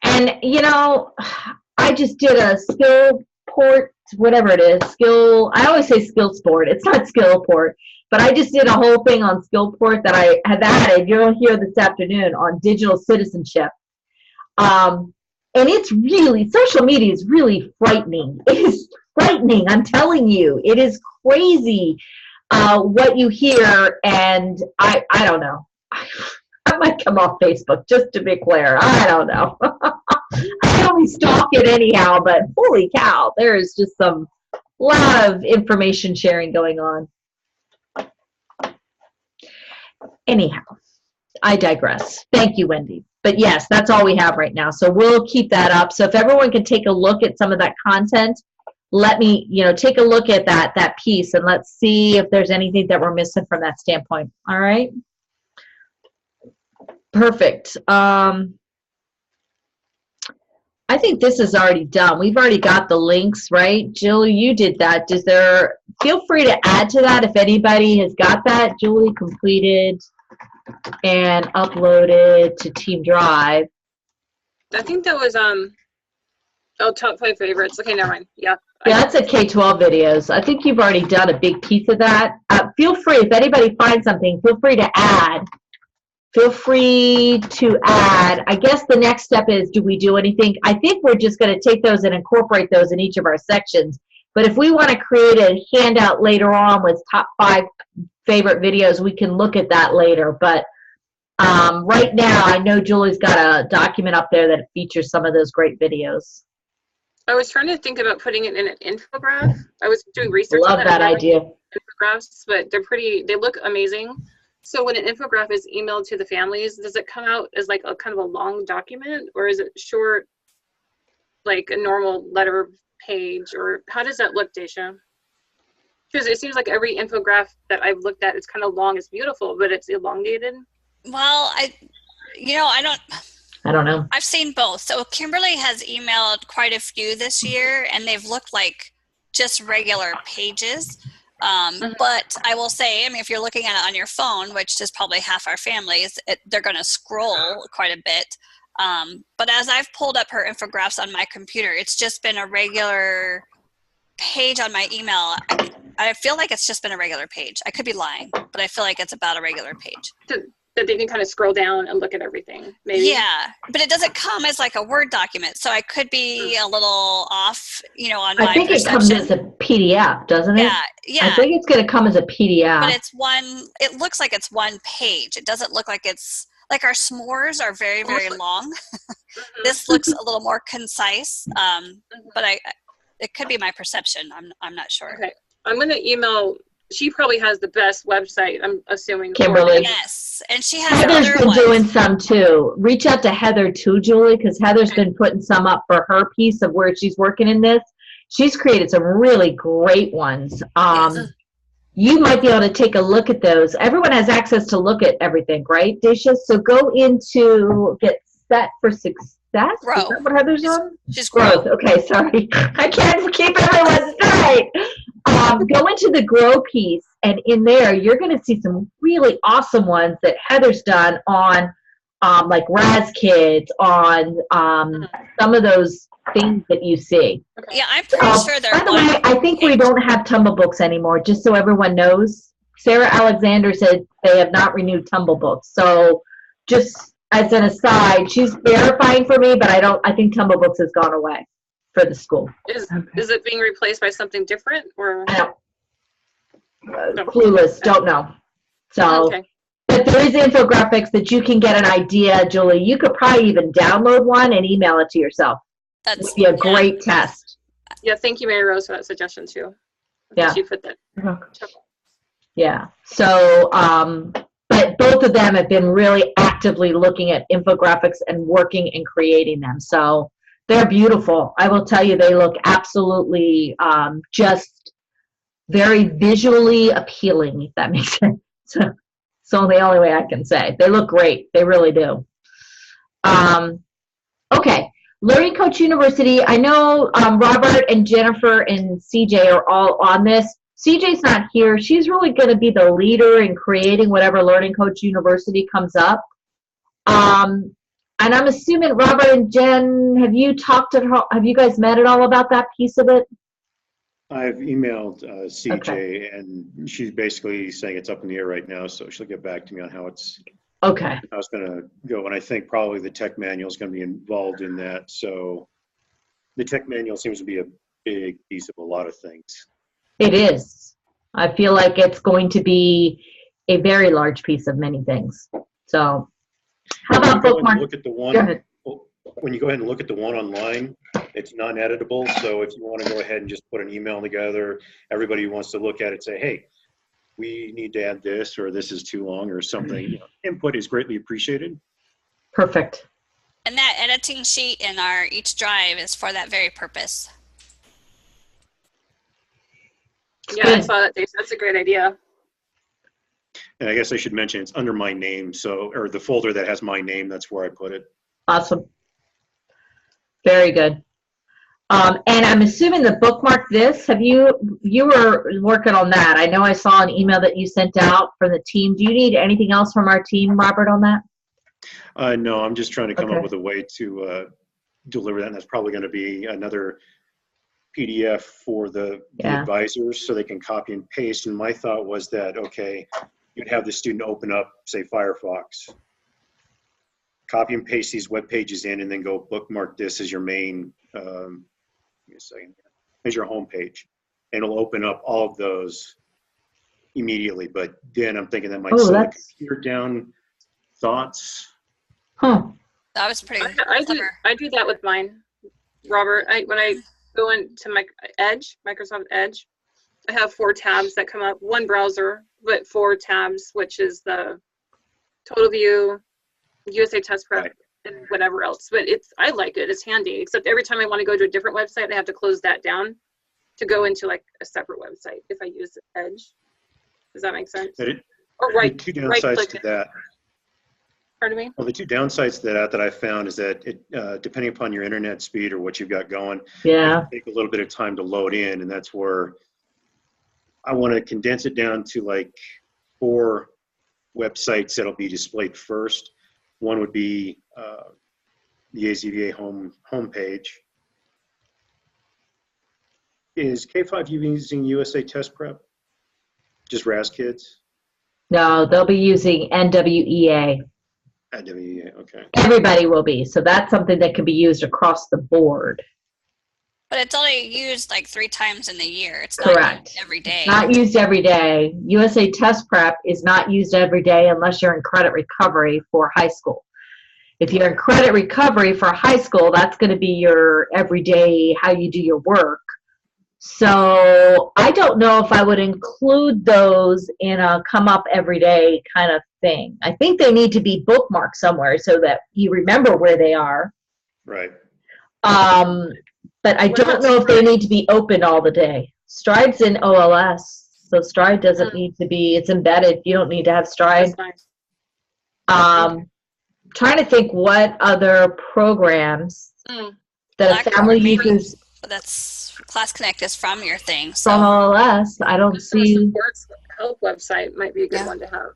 and I just did a Skillport, whatever it is, I always say Skillsport. It's not Skillport, but I just did a whole thing on Skillport that I have added. You'll hear this afternoon on digital citizenship. And it's really, social media is really frightening. It is frightening. I'm telling you, it is crazy what you hear. And I don't know. I might come off Facebook, just to be clear. I don't know. I only stalk it anyhow, but holy cow, there is just a lot of information sharing going on. Anyhow, I digress. Thank you, Wendy. But yes, that's all we have right now. So we'll keep that up. So if everyone can take a look at some of that content, let me, take a look at that piece and let's see if there's anything that we're missing from that standpoint. All right. Perfect. I think this is already done. We've already got the links, right? Jill, you did that. Feel free to add to that if anybody has got that. Julie completed and uploaded to Team Drive. I think that was, top 5 favorites. Okay, never mind. Yeah. Yeah, that's a K-12 videos. I think you've already done a big piece of that. Feel free, if anybody finds something, feel free to add. Feel free to add. I guess the next step is, do we do anything? I think we're just going to take those and incorporate those in each of our sections. But if we want to create a handout later on with top 5 favorite videos, we can look at that later. But right now, I know Julie's got a document up there that features some of those great videos. I was trying to think about putting it in an infographic. I was doing research Love on that idea. Infographs, but they look amazing. So when an infographic is emailed to the families, does it come out as like a kind of a long document, or is it short, like a normal letter page, or how does that look, Daisha? Because it seems like every infographic that I've looked at, it's kind of long, it's beautiful, but it's elongated. Well, I don't know. I've seen both. So Kimberly has emailed quite a few this year, and they've looked like just regular pages. But I will say, I mean, if you're looking at it on your phone, which is probably half our families, they're going to scroll quite a bit. But as I've pulled up her infographics on my computer, it's just been a regular page on my email. I feel like it's just been a regular page. I could be lying, but I feel like it's about a regular page. That they can kind of scroll down and look at everything, maybe? Yeah, but it doesn't come as like a Word document, so I could be a little off, on my I think perception. it comes as a PDF, doesn't it? Yeah. I think it's going to come as a PDF. But it looks like it's one page. It doesn't look like it's, like our s'mores are very, very long. This looks a little more concise, but it could be my perception. I'm not sure. Okay, I'm going to email. She probably has the best website, I'm assuming. Kimberly. Yes, and she has Heather's other been ones. doing some too. Reach out to Heather too, Julie, because Heather's been putting some up for her piece of where she's working in this. She's created some really great ones. Yes. You might be able to take a look at those. Everyone has access to look at everything, right, Daisha? So go into Get Set for Success. Grow. Is that what Heather's on? She's Growth. Okay, sorry. I can't keep everyone straight. Go into the Grow piece, and in there, you're going to see some really awesome ones that Heather's done on, like Raz Kids, on some of those things that you see. Yeah, I'm pretty sure they're By the way, I think we don't have Tumble Books anymore, just so everyone knows. Sarah Alexander said they have not renewed Tumble Books. So just as an aside, she's verifying for me, but I think Tumble Books has gone away for the school. Is it being replaced by something different, or? I don't. Clueless, don't know. So, Okay. but there is infographics that you can get an idea, Julie. You could probably even download one and email it to yourself. It would be a great test. Yeah, thank you, Mary Rose, for that suggestion too. Yeah. She put that. Yeah. So, but both of them have been really actively looking at infographics and working and creating them. So they're beautiful. I will tell you, they look absolutely just very visually appealing, if that makes sense. So it's the only way I can say. They look great. They really do. Okay. Learning Coach University. I know Robert and Jennifer and CJ are all on this. CJ's not here. She's really going to be the leader in creating whatever Learning Coach University comes up. And I'm assuming, Robert and Jen, have you guys met at all about that piece of it? I've emailed CJ, Okay. and she's basically saying it's up in the air right now, so she'll get back to me on how it's Okay. going to go. And I think probably the tech manual is going to be involved in that. So the tech manual seems to be a big piece of a lot of things. It is. I feel like it's going to be a very large piece of many things. So how about bookmark? Look at the one. Go ahead. When you go ahead and look at the one online, it's non-editable. So if you want to go ahead and just put an email together, everybody who wants to look at it, say, hey, we need to add this, or this is too long, or something. Input is greatly appreciated. Perfect. And that editing sheet in our each drive is for that very purpose. Yeah, I Good. saw that, Dave. That's a great idea. And I guess I should mention it's under my name, so, or the folder that has my name, that's where I put it. Awesome. Very good. And I'm assuming the bookmark this, you were working on that. I know I saw an email that you sent out for the team. Do you need anything else from our team, Robert, on that? No, I'm just trying to come Okay. up with a way to deliver that, and that's probably going to be another PDF for the Yeah. advisors so they can copy and paste. And my thought was that, okay, you'd have the student open up, say, Firefox, copy and paste these web pages in, and then go bookmark this as your main, give me a second, as your home page. And it'll open up all of those immediately. But then I'm thinking that might Oh, slow the that's- computer down thoughts. Huh. That was pretty I clever. do that with mine, Robert. When I go into my Microsoft Edge, I have 4 tabs that come up. One browser, but 4 tabs, which is the Total View, USA Test Prep, Right. and whatever else. But I like it. It's handy. Except every time I want to go to a different website, I have to close that down to go into like a separate website if I use Edge. Does that make sense? But Or the two right downsides click to it. that. Pardon me? Well, the two downsides to that I found is that it, depending upon your internet speed or what you've got going, Yeah. it can take a little bit of time to load in, and that's where I want to condense it down to like 4 websites that'll be displayed first. One would be the AZVA homepage. Is K5 using USA Test Prep? Just RAS kids? No, they'll be using NWEA. Okay. Everybody will be. So that's something that can be used across the board. But it's only used like 3 times in the year. It's Correct. not used every day. Not used every day. USA Test Prep is not used every day unless you're in credit recovery for high school. If you're in credit recovery for high school, that's going to be your everyday, how you do your work. So I don't know if I would include those in a come up every day kind of thing. I think they need to be bookmarked somewhere so that you remember where they are. Right. But I don't know if they need to be open all the day. Stride's in OLS, so Stride doesn't need to be, it's embedded. You don't need to have Stride. That's nice. Trying to think what other programs that a Blackboard, family maybe. uses But that's Class Connect is from your thing. from So OLS. I don't Customer see. support's help website might be a good Yeah. one to have.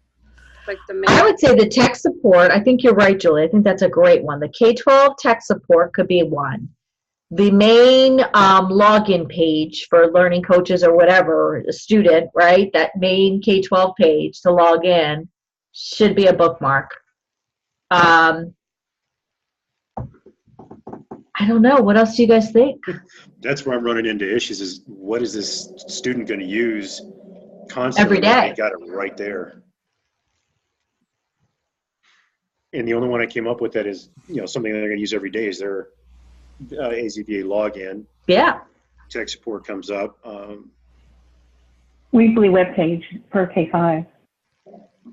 Like the I main. would say the tech support, I think you're right, Julie. I think that's a great one. The K-12 tech support could be one. The main login page for learning coaches or whatever, a student, right? That main K-12 page to log in should be a bookmark. I don't know. What else do you guys think? That's where I'm running into issues is what is this student going to use constantly? Every day. They got it right there. And the only one I came up with that is, something they're going to use every day is their AZVA login. Yeah. Tech support comes up. Weebly webpage per K5.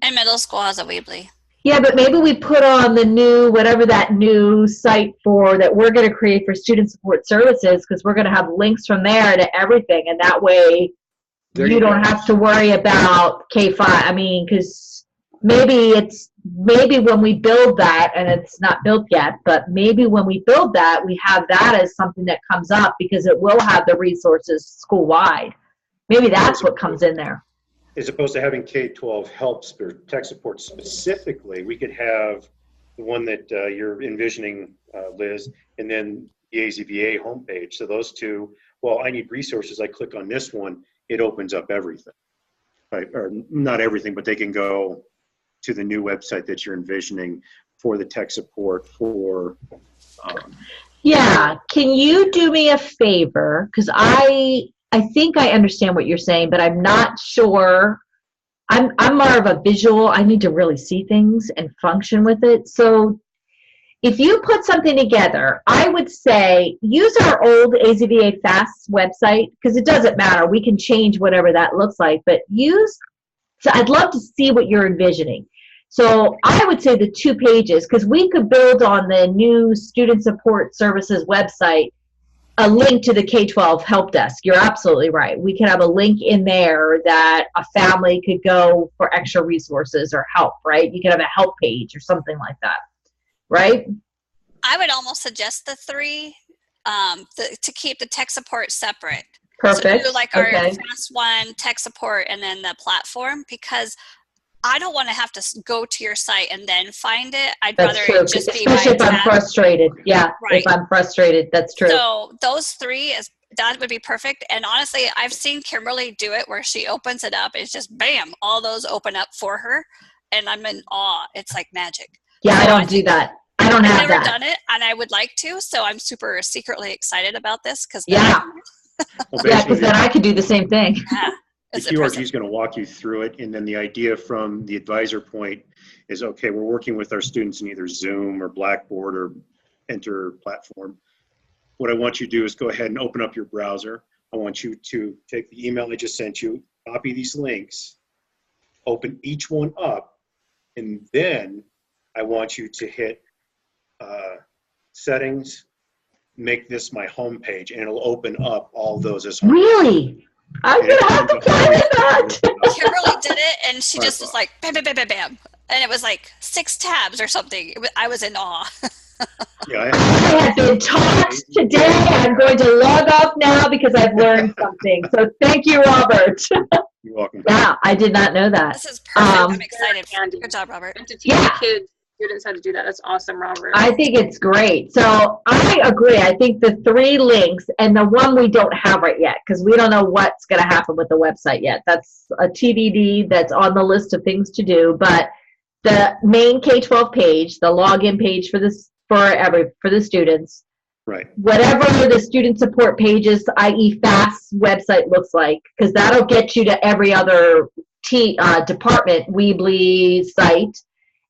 and middle school has a Weebly. Yeah, but maybe we put on the new, whatever that new site for that we're going to create for student support services, because we're going to have links from there to everything. And that way There you you don't go. have to worry about K5. I mean, because maybe when we build that, and it's not built yet, but maybe when we build that, we have that as something that comes up because it will have the resources school-wide. Maybe that's what comes in there. As opposed to having K-12 helps or tech support specifically, we could have the one that you're envisioning, Liz, and then the AZVA homepage. So those two, well, I need resources. I click on this one, it opens up everything. Right? Or not everything, but they can go to the new website that you're envisioning for the tech support for. Yeah, can you do me a favor? Because I think I understand what you're saying, but I'm not sure. I'm more of a visual. I need to really see things and function with it. So if you put something together, I would say use our old AZVA FAST website, because it doesn't matter. We can change whatever that looks like, but so I'd love to see what you're envisioning. So I would say the 2 pages, because we could build on the new student support services website a link to the K-12 help desk. You're absolutely right. We could have a link in there that a family could go for extra resources or help, right? You could have a help page or something like that, right? I would almost suggest the 3 to keep the tech support separate. Perfect. So do like our Okay. fast one, tech support, and then the platform, because I don't want to have to go to your site and then find it. I'd That's rather true. it just be Especially if by I'm tab. frustrated. Yeah. Right. If I'm frustrated, that's true. So those 3 that would be perfect. And honestly, I've seen Kimberly do it where she opens it up. It's just bam, all those open up for her, and I'm in awe. It's like magic. Yeah, So I don't do that. I don't I've have never that. done it, and I would like to. So I'm super secretly excited about this because Yeah. Well, Yeah, because basically, then I could do the same thing. yeah, the it's QRG impressive. is going to walk you through it, and then the idea from the advisor point is, okay, we're working with our students in either Zoom or Blackboard or Enter platform. What I want you to do is go ahead and open up your browser. I want you to take the email I just sent you, copy these links, open each one up, and then I want you to hit settings, make this my home page, and it'll open up all those as home. Really? I'm going to have to try that. Kimberly did it, and she just was Firefox. like bam, bam, bam, bam, bam, and it was like 6 tabs or something. I was in awe. Yeah, I have been taught today. I'm going to log off now because I've learned something. So thank you, Robert. you're welcome. Yeah, I did not know that. This is perfect. I'm Um, excited. Handy. Good job, Robert. And to teach Yeah. the kids, students how to do that, that's awesome, Robert. I think it's great. So I agree. I think the 3 links and the one we don't have right yet, because we don't know what's going to happen with the website yet. That's a TBD that's on the list of things to do. But the main K-12 page, the login page for this for the students, Right. whatever the student support pages, i.e. FAST website looks like, because that'll get you to every other department, Weebly site,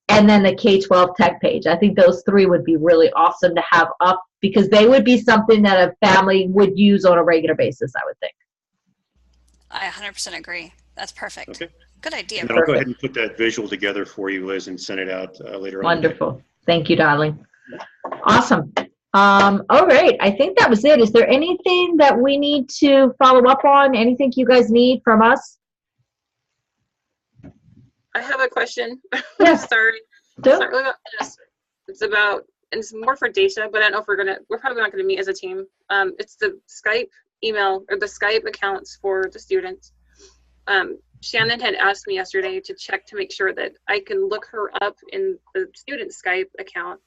and then the K-12 tech page. I think those 3 would be really awesome to have up because they would be something that a family would use on a regular basis, I would think. I 100% agree. That's perfect. Okay. Good idea. And then I'll go ahead and put that visual together for you, Liz, and send it out later on. Wonderful. Thank you, darling. Awesome. All right. I think that was it. Is there anything that we need to follow up on? Anything you guys need from us? I have a question. Yes. Sorry. Do? It's not really about this. It's about, and it's more for data, but I don't know if we're probably not gonna meet as a team. It's the Skype email or the Skype accounts for the students. Shannon had asked me yesterday to check to make sure that I can look her up in the student Skype account.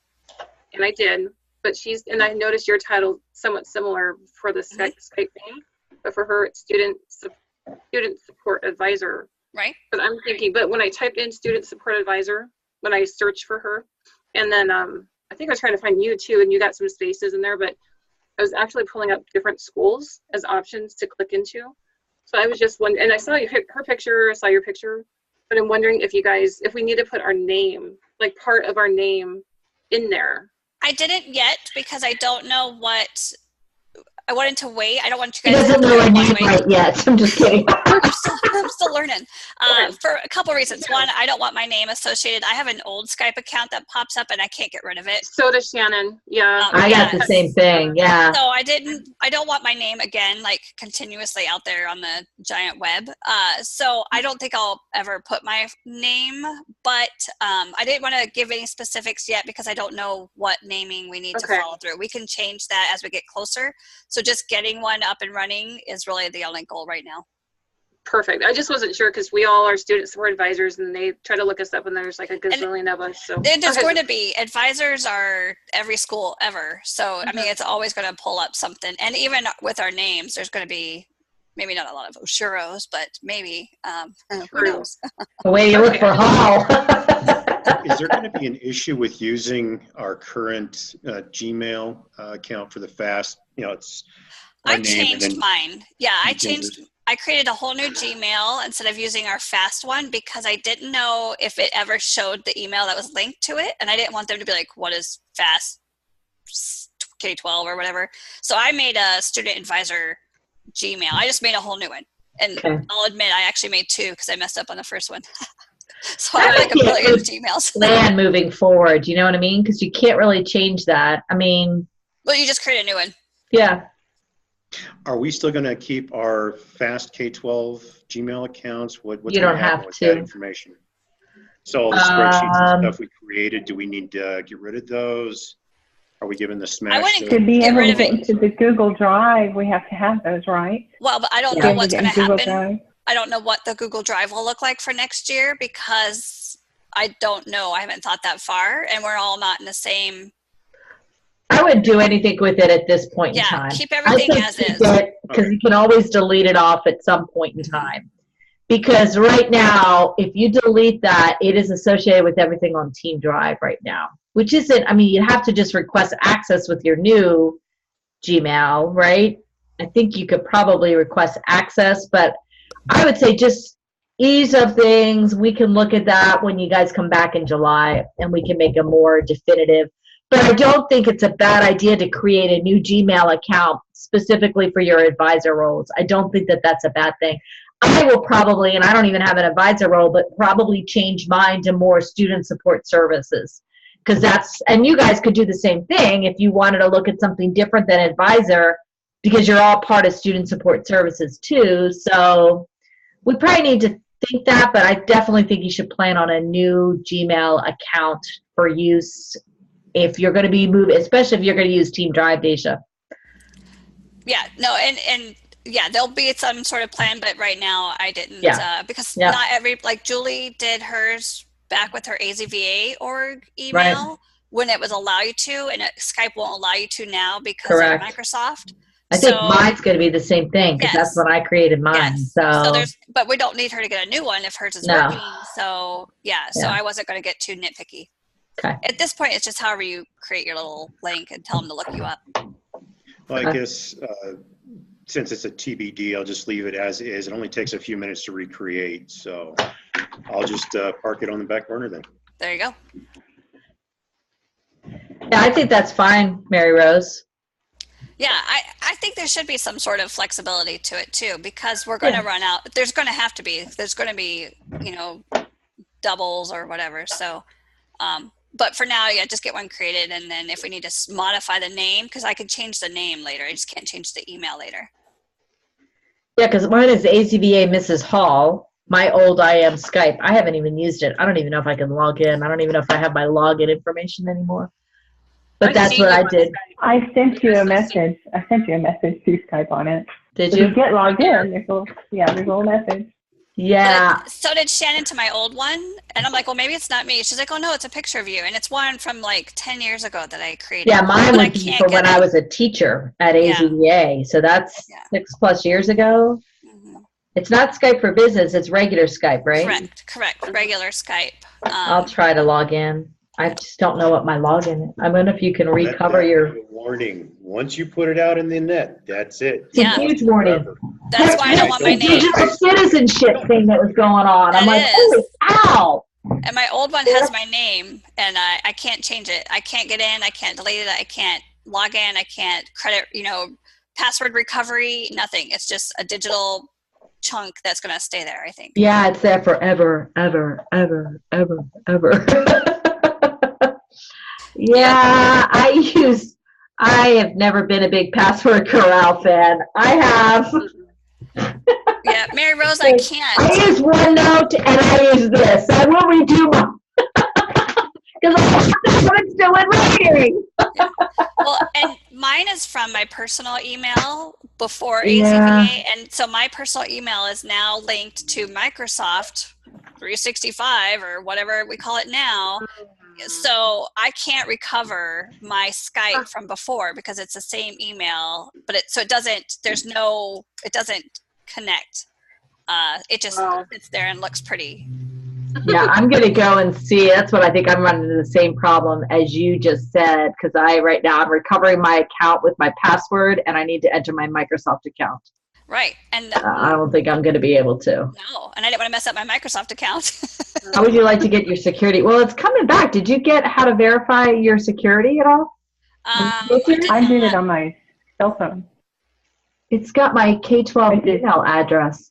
And I did, but and I noticed your title somewhat similar for the Skype thing, but for her, it's student support advisor. Right? But I'm thinking, but when I typed in student support advisor, when I searched for her, and then I think I was trying to find you too, and you got some spaces in there, but I was actually pulling up different schools as options to click into. So I was just wondering, and I saw her picture, I saw your picture, but I'm wondering if we need to put our name, like part of our name in there. I didn't yet because I don't know what. I wanted to wait. I don't want He you guys to doesn't have know to her name wait. right yet. I'm just kidding. I'm still learning Okay. for a couple reasons. One, I don't want my name associated. I have an old Skype account that pops up and I can't get rid of it. So does Shannon. Yeah. I got the same thing. Yeah. So I don't want my name again, like continuously out there on the giant web. So I don't think I'll ever put my name, but I didn't want to give any specifics yet because I don't know what naming we need to Okay. follow through. We can change that as we get closer. So just getting one up and running is really the only goal right now. Perfect. I just wasn't sure because we all are student support advisors and they try to look us up and there's like a gazillion of us. So There's Okay. going to be advisors are every school ever. So, I mean, it's always going to pull up something. And even with our names, there's going to be maybe not a lot of Oshuros, but maybe, who True. knows? The way you look for Hall. Is there going to be an issue with using our current Gmail account for the FAST? You know, it's our I name and changed then mine. Yeah, I you changed changed. I created a whole new Gmail instead of using our fast one because I didn't know if it ever showed the email that was linked to it, and I didn't want them to be like, "What is fast K-12 or whatever?" So I made a student advisor Gmail. I just made a whole new one, and Okay. I'll admit I actually made 2 because I messed up on the first one. So I have like a Yeah. billion Gmails. Plan moving forward. You know what I mean? Because you can't really change that. I mean, Well, you just create a new one. yeah. Are we still going to keep our fast K-12 Gmail accounts? What's You going don't to happen have with to. that information? So all the spreadsheets and stuff we created, do we need to get rid of those? Are we giving the smash? wouldn't To be Get able rid to of get it. into the Google Drive, we have to have those, right? Well, but I don't To be know able what's get going to in Google happen. Drive. I don't know what the Google Drive will look like for next year because I don't know. I haven't thought that far, and we're all not in the same. I wouldn't do anything with it at this point in Yeah, time. keep everything as is. Because you can always delete it off at some point in time. Because right now, if you delete that, it is associated with everything on Team Drive right now. Which isn't, I mean, you have to just request access with your new Gmail, right? I think you could probably request access, but I would say just ease of things. We can look at that when you guys come back in July and we can make a more definitive. But I don't think it's a bad idea to create a new Gmail account specifically for your advisor roles. I don't think that that's a bad thing. I will probably, and I don't even have an advisor role, but probably change mine to more student support services. Because that's, and you guys could do the same thing if you wanted to look at something different than advisor, because you're all part of student support services too. So we probably need to think that, but I definitely think you should plan on a new Gmail account for use if you're going to be moving, especially if you're going to use Team Drive, Daisha. Yeah, no, and yeah, there'll be some sort of plan, but right now I didn't, because Yeah. not every, like Julie did hers back with her AZVA org email when it was allow you to, and Skype won't allow you to now because Correct. of Microsoft. I think mine's going to be the same thing because that's when I created mine. Yes. So there's, but we don't need her to get a new one if hers is No. working. So so I wasn't going to get too nitpicky. Okay. At this point, it's just however you create your little link and tell them to look you up. Well, I guess since it's a TBD, I'll just leave it as is. It only takes a few minutes to recreate, so I'll just park it on the back burner then. There you go. yeah, I think that's fine, Mary Rose. Yeah, I think there should be some sort of flexibility to it too, because we're going to run out. There's going to be, doubles or whatever. So, but for now, just get one created. And then if we need to modify the name, because I can change the name later. I just can't change the email later. Yeah, because mine is AZVA Mrs. Hall. My old IM Skype. I haven't even used it. I don't even know if I can log in. I don't even know if I have my login information anymore. But that's what I did. I sent you a message. I sent you a message to Skype on it. Did So you? you get logged in. There's a little message. Yeah. So did Shannon to my old one. And I'm like, well, maybe it's not me. She's like, oh, no, it's a picture of you. And it's one from like 10 years ago that I created. Yeah, mine But I was can't for when get I it. was a teacher at AZVA. So that's 6+ years ago. Mhm. It's not Skype for Business. It's regular Skype, right? Correct. Regular Skype. I'll try to log in. I just don't know what my login is. I wonder if you can recover your... Warning, once you put it out in the net, that's it. It's a huge warning. That's why I don't want my name. Digital citizenship thing that was going on. I'm like, holy cow! And my old one has my name, and I can't change it. I can't get in. I can't delete it. I can't log in. I can't credit, password recovery, nothing. It's just a digital chunk that's going to stay there, I think. Yeah, it's there forever, ever, ever, ever, ever. Yeah, I have never been a big Password Corral fan. I have. Yeah, Mary Rose, I can't. I use OneNote and I use this. I will redo my, because I'm still in writing. Well, and mine is from my personal email before Yeah. AZVA, and so my personal email is now linked to Microsoft 365 or whatever we call it now. So I can't recover my Skype from before because it's the same email, but it doesn't connect. It just sits there and looks pretty. Yeah, I'm going to go and see. That's what I think I'm running into the same problem as you just said, because right now I'm recovering my account with my password and I need to enter my Microsoft account. Right. And I don't think I'm going to be able to. no, and I didn't want to mess up my Microsoft account. How would you like to get your security? Well, it's coming back. Did you get how to verify your security at all? I did it on my cell phone. It's got my K-12 email address.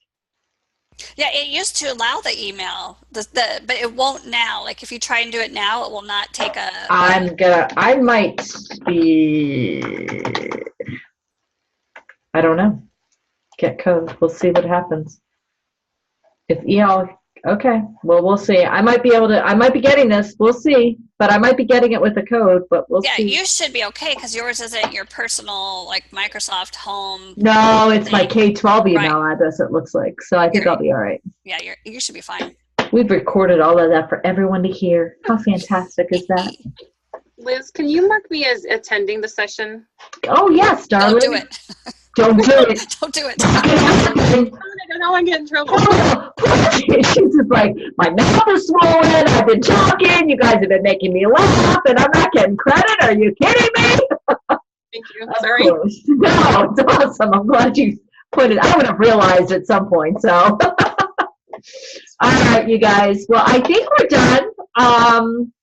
Yeah, it used to allow the email, but it won't now. Like if you try and do it now, it will not take a. I might be. I don't know. Get code. We'll see what happens. If okay. Well, we'll see. I might be getting this. We'll see. But I might be getting it with a code, but we'll Yeah, see. you should be okay because yours isn't your personal like Microsoft Home. No, it's my K-12 email Right. address, it looks like. So I think I'll be all right. Yeah, you should be fine. We've recorded all of that for everyone to hear. How fantastic is that? Liz, can you mark me as attending the session? Oh, yes, darling. Don't do it. Don't do it. Don't do it. I don't know, I get in trouble. She's just like, my mouth is swollen. I've been talking. You guys have been making me laugh, and I'm not getting credit. Are you kidding me? Thank you. Of Sorry. course. No, it's awesome. I'm glad you put it. I would have realized at some point. So, all right, you guys. Well, I think we're done.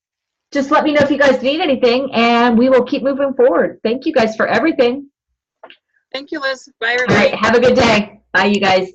Just let me know if you guys need anything, and we will keep moving forward. Thank you guys for everything. Thank you, Liz. Bye, All everybody. right, have a good day. Bye, you guys.